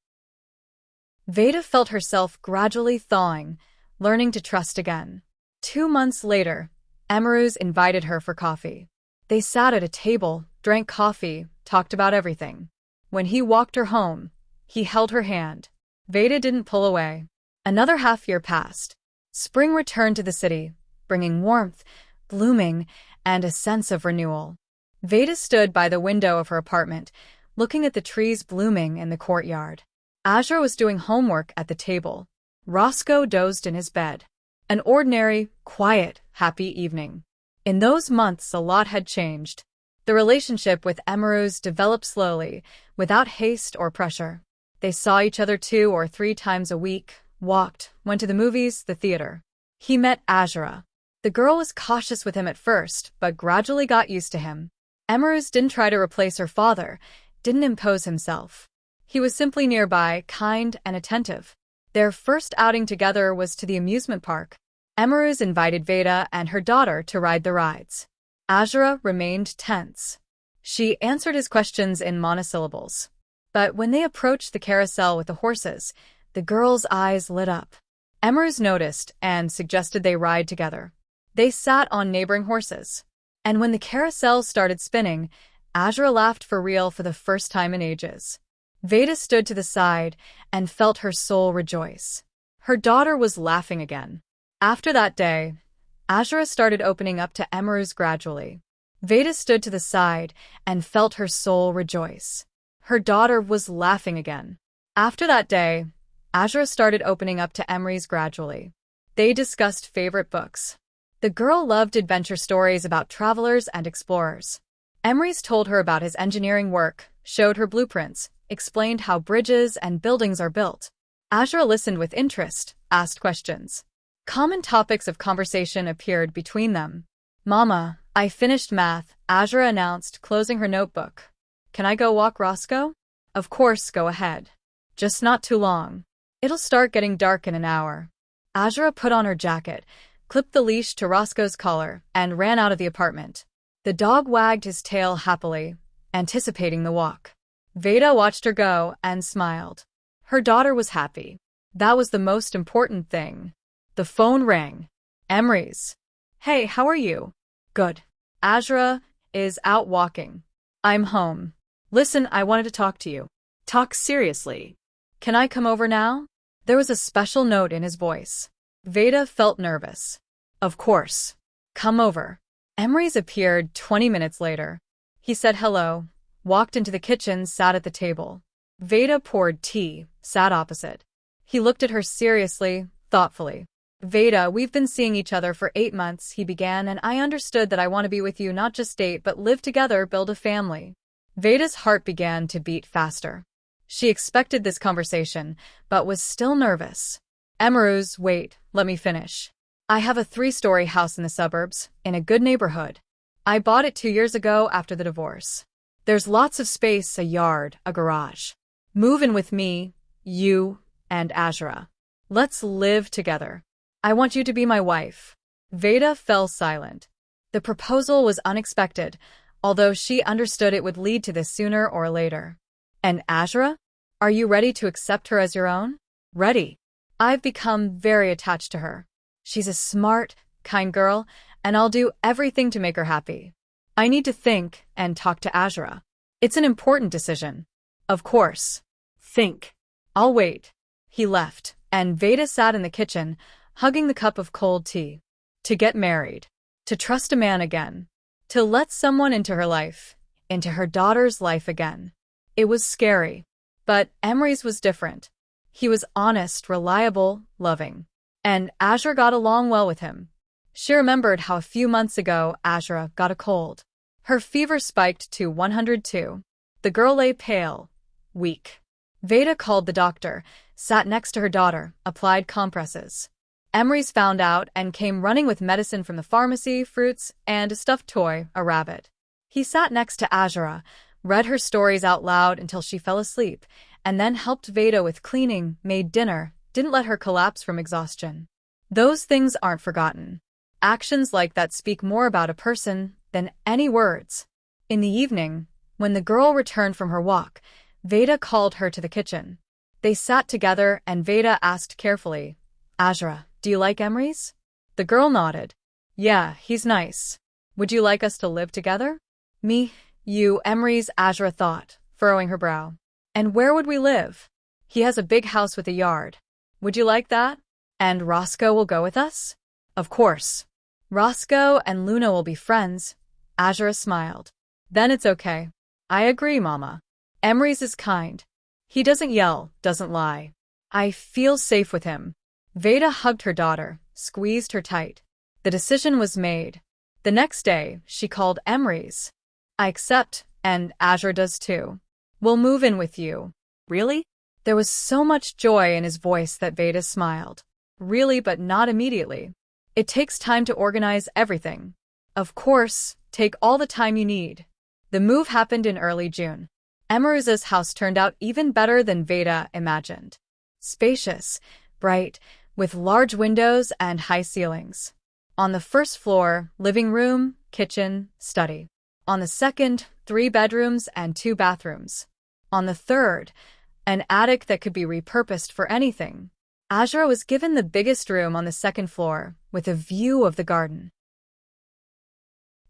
Veda felt herself gradually thawing, learning to trust again. 2 months later, Emerus invited her for coffee. They sat at a table, drank coffee, talked about everything. When he walked her home, he held her hand. Veda didn't pull away. Another half-year passed. Spring returned to the city, bringing warmth, blooming, and a sense of renewal. Veda stood by the window of her apartment, looking at the trees blooming in the courtyard. Azra was doing homework at the table. Roscoe dozed in his bed. An ordinary, quiet, happy evening. In those months, a lot had changed. The relationship with Emerus developed slowly, without haste or pressure. They saw each other 2 or 3 times a week, walked, went to the movies, the theater. He met Azra. The girl was cautious with him at first, but gradually got used to him. Emerus didn't try to replace her father, didn't impose himself. He was simply nearby, kind and attentive. Their first outing together was to the amusement park. Emerus invited Veda and her daughter to ride the rides. Azra remained tense. She answered his questions in monosyllables. But when they approached the carousel with the horses, the girl's eyes lit up. Emerus noticed and suggested they ride together. They sat on neighboring horses. And when the carousel started spinning, Azra laughed for real for the first time in ages. Veda stood to the side and felt her soul rejoice. Her daughter was laughing again. After that day, Azra started opening up to Emerus gradually. Veda stood to the side and felt her soul rejoice. Her daughter was laughing again. After that day, Azra started opening up to Emerus gradually. They discussed favorite books. The girl loved adventure stories about travelers and explorers. Emerus told her about his engineering work, showed her blueprints, explained how bridges and buildings are built. Azra listened with interest, asked questions. Common topics of conversation appeared between them. Mama, I finished math, Azra announced, closing her notebook. Can I go walk Roscoe? Of course, go ahead. Just not too long. It'll start getting dark in an hour. Azra put on her jacket, clipped the leash to Roscoe's collar, and ran out of the apartment. The dog wagged his tail happily, anticipating the walk. Veda watched her go and smiled. Her daughter was happy. That was the most important thing. The phone rang. Emerus. Hey, how are you? Good. Azra is out walking. I'm home. Listen, I wanted to talk to you. Talk seriously. Can I come over now? There was a special note in his voice. Veda felt nervous. Of course. Come over. Emerus appeared 20 minutes later. He said hello, walked into the kitchen, sat at the table. Veda poured tea, sat opposite. He looked at her seriously, thoughtfully. Veda, we've been seeing each other for 8 months, he began, and I understood that I want to be with you, not just date, but live together, build a family. Veda's heart began to beat faster. She expected this conversation, but was still nervous. Emerus, wait, let me finish. I have a 3-story house in the suburbs, in a good neighborhood. I bought it 2 years ago after the divorce. There's lots of space, a yard, a garage. Move in with me, you, and Azra. Let's live together. I want you to be my wife. Veda fell silent. The proposal was unexpected, although she understood it would lead to this sooner or later. And Azra? Are you ready to accept her as your own? Ready. I've become very attached to her. She's a smart, kind girl, and I'll do everything to make her happy. I need to think and talk to Azura. It's an important decision. Of course. Think. I'll wait. He left, and Veda sat in the kitchen, hugging the cup of cold tea. To get married. To trust a man again. To let someone into her life. Into her daughter's life again. It was scary. But Emery's was different. He was honest, reliable, loving. And Azura got along well with him. She remembered how a few months ago Azura got a cold. Her fever spiked to 102. The girl lay pale, weak. Veda called the doctor, sat next to her daughter, applied compresses. Emery's found out and came running with medicine from the pharmacy, fruits, and a stuffed toy, a rabbit. He sat next to Azura, read her stories out loud until she fell asleep, and then helped Veda with cleaning, made dinner, didn't let her collapse from exhaustion. Those things aren't forgotten. Actions like that speak more about a person than any words. In the evening, when the girl returned from her walk, Veda called her to the kitchen. They sat together and Veda asked carefully, Azura, do you like Emery's? The girl nodded. Yeah, he's nice. Would you like us to live together? Me, you, Emery's, Azura thought, furrowing her brow. And where would we live? He has a big house with a yard. Would you like that? And Roscoe will go with us? Of course. Roscoe and Luna will be friends. Azura smiled. Then it's okay. I agree, Mama. Emery's is kind. He doesn't yell, doesn't lie. I feel safe with him. Veda hugged her daughter, squeezed her tight. The decision was made. The next day, she called Emery's. I accept, and Azura does too. We'll move in with you. Really? There was so much joy in his voice that Veda smiled. Really, but not immediately. It takes time to organize everything. Of course, take all the time you need. The move happened in early June. Emery's house turned out even better than Veda imagined. Spacious, bright, with large windows and high ceilings. On the first floor, living room, kitchen, study. On the second, 3 bedrooms and 2 bathrooms. On the third, an attic that could be repurposed for anything. Azura was given the biggest room on the second floor, with a view of the garden.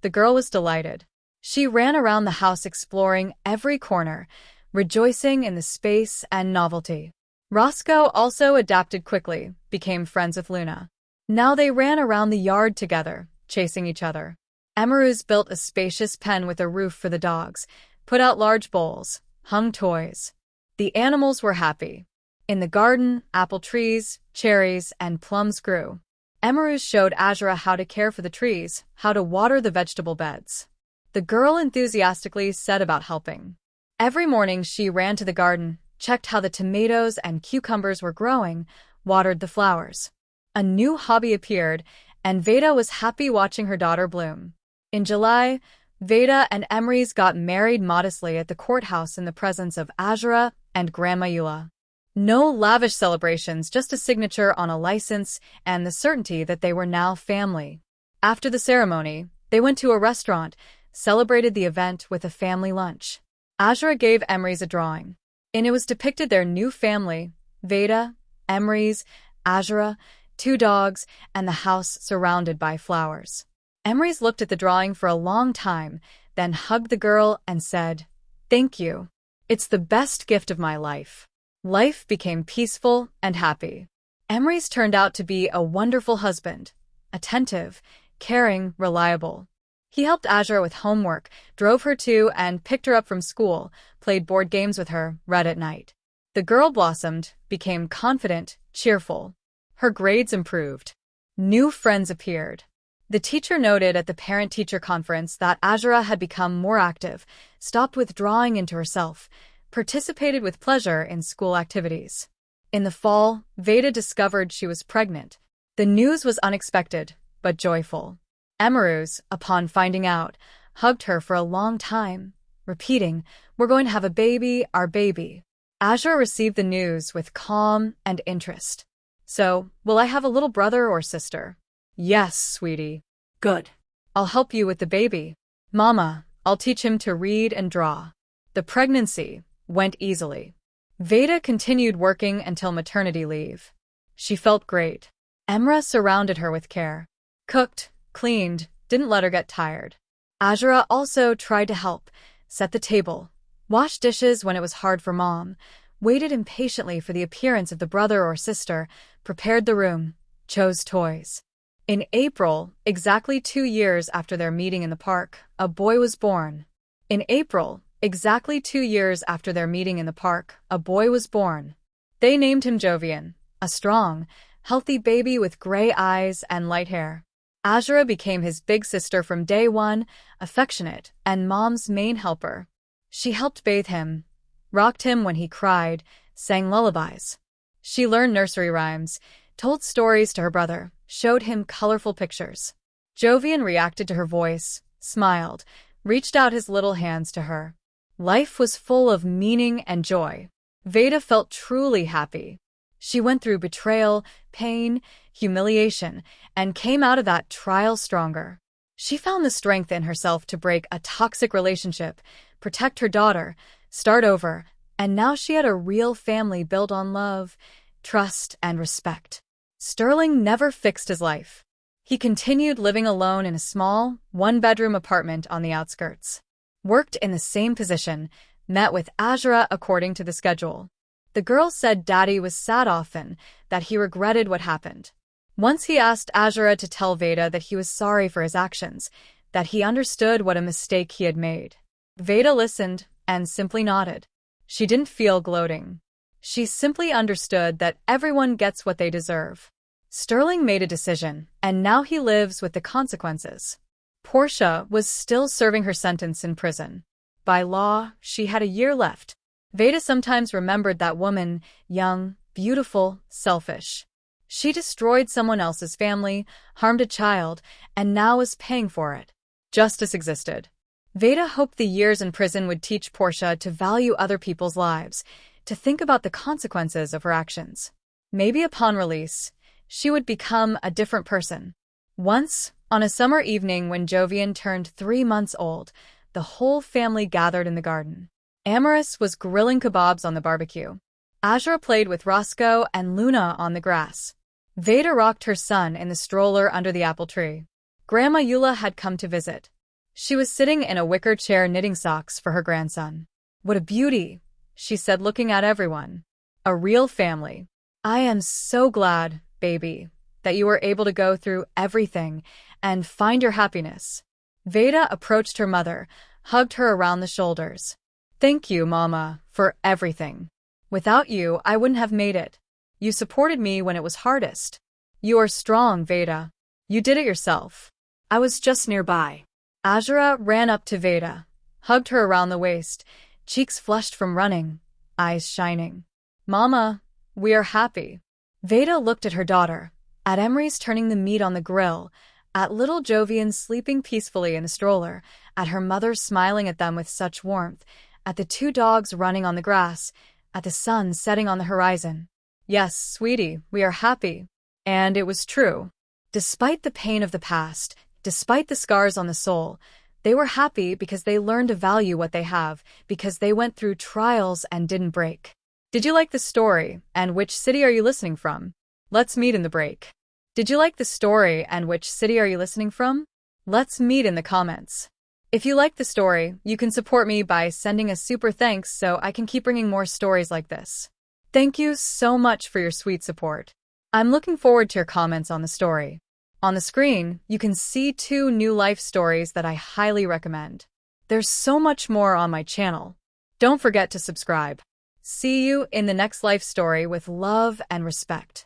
The girl was delighted. She ran around the house exploring every corner, rejoicing in the space and novelty. Roscoe also adapted quickly, became friends with Luna. Now they ran around the yard together, chasing each other. Emery's built a spacious pen with a roof for the dogs, put out large bowls, hung toys. The animals were happy. In the garden, apple trees, cherries, and plums grew. Emery's showed Azura how to care for the trees, how to water the vegetable beds. The girl enthusiastically set about helping. Every morning she ran to the garden, checked how the tomatoes and cucumbers were growing, watered the flowers. A new hobby appeared, and Veda was happy watching her daughter bloom. In July, Veda and Emery's got married modestly at the courthouse in the presence of Azura and Grandma Eula. No lavish celebrations, just a signature on a license and the certainty that they were now family. After the ceremony, they went to a restaurant, celebrated the event with a family lunch. Azura gave Emery's a drawing. In it was depicted their new family, Veda, Emery's, Azura, 2 dogs, and the house surrounded by flowers. Emery's looked at the drawing for a long time, then hugged the girl and said, "Thank you. It's the best gift of my life." Life became peaceful and happy. Emery's turned out to be a wonderful husband, attentive, caring, reliable. He helped Azura with homework, drove her to and picked her up from school, played board games with her, read at night. The girl blossomed, became confident, cheerful. Her grades improved. New friends appeared. The teacher noted at the parent-teacher conference that Azura had become more active, stopped withdrawing into herself, participated with pleasure in school activities. In the fall, Veda discovered she was pregnant. The news was unexpected, but joyful. Emery's, upon finding out, hugged her for a long time, repeating, "We're going to have a baby, our baby." Azura received the news with calm and interest. "So, will I have a little brother or sister?" "Yes, sweetie." Good. "I'll help you with the baby." "Mama, I'll teach him to read and draw." The pregnancy went easily. Veda continued working until maternity leave. She felt great. Emra surrounded her with care. Cooked, cleaned, didn't let her get tired. Azura also tried to help, set the table, wash dishes when it was hard for mom, waited impatiently for the appearance of the brother or sister, prepared the room, chose toys. In April, exactly 2 years after their meeting in the park, a boy was born. In April, exactly 2 years after their meeting in the park, a boy was born. They named him Jovian, a strong, healthy baby with gray eyes and light hair. Azura became his big sister from day one, affectionate and mom's main helper. She helped bathe him, rocked him when he cried, sang lullabies. She learned nursery rhymes, told stories to her brother, showed him colorful pictures. Jovian reacted to her voice, smiled, reached out his little hands to her. Life was full of meaning and joy. Veda felt truly happy. She went through betrayal, pain, humiliation, and came out of that trial stronger. She found the strength in herself to break a toxic relationship, protect her daughter, start over, and now she had a real family built on love, trust, and respect. Sterling never fixed his life. He continued living alone in a small, one-bedroom apartment on the outskirts. Worked in the same position, met with Azura according to the schedule. The girl said Daddy was sad often, that he regretted what happened. Once he asked Azura to tell Veda that he was sorry for his actions, that he understood what a mistake he had made. Veda listened and simply nodded. She didn't feel gloating. She simply understood that everyone gets what they deserve. Sterling made a decision, and now he lives with the consequences. Portia was still serving her sentence in prison. By law, she had a year left. Veda sometimes remembered that woman, young, beautiful, selfish. She destroyed someone else's family, harmed a child, and now was paying for it. Justice existed. Veda hoped the years in prison would teach Portia to value other people's lives, to think about the consequences of her actions. Maybe upon release, she would become a different person. Once, on a summer evening when Jovian turned 3 months old, the whole family gathered in the garden. Amaris was grilling kebabs on the barbecue. Azura played with Roscoe and Luna on the grass. Veda rocked her son in the stroller under the apple tree. Grandma Eula had come to visit. She was sitting in a wicker chair knitting socks for her grandson. "What a beauty," she said, looking at everyone. "A real family. I am so glad, baby, that you were able to go through everything and find your happiness." Veda approached her mother, hugged her around the shoulders. "Thank you, Mama, for everything. Without you, I wouldn't have made it. You supported me when it was hardest. You are strong, Veda. You did it yourself. I was just nearby." Azura ran up to Veda, hugged her around the waist, cheeks flushed from running, eyes shining. "Mama, we are happy." Veda looked at her daughter, at Emery's turning the meat on the grill, at little Jovian sleeping peacefully in a stroller, at her mother smiling at them with such warmth, at the 2 dogs running on the grass, at the sun setting on the horizon. "Yes, sweetie, we are happy." And it was true. Despite the pain of the past, despite the scars on the soul, they were happy because they learned to value what they have, because they went through trials and didn't break. Did you like the story, and which city are you listening from? Let's meet in the break. Did you like the story, and which city are you listening from? Let's meet in the comments. If you like the story, you can support me by sending a super thanks so I can keep bringing more stories like this. Thank you so much for your sweet support. I'm looking forward to your comments on the story. On the screen, you can see 2 new life stories that I highly recommend. There's so much more on my channel. Don't forget to subscribe. See you in the next life story with love and respect.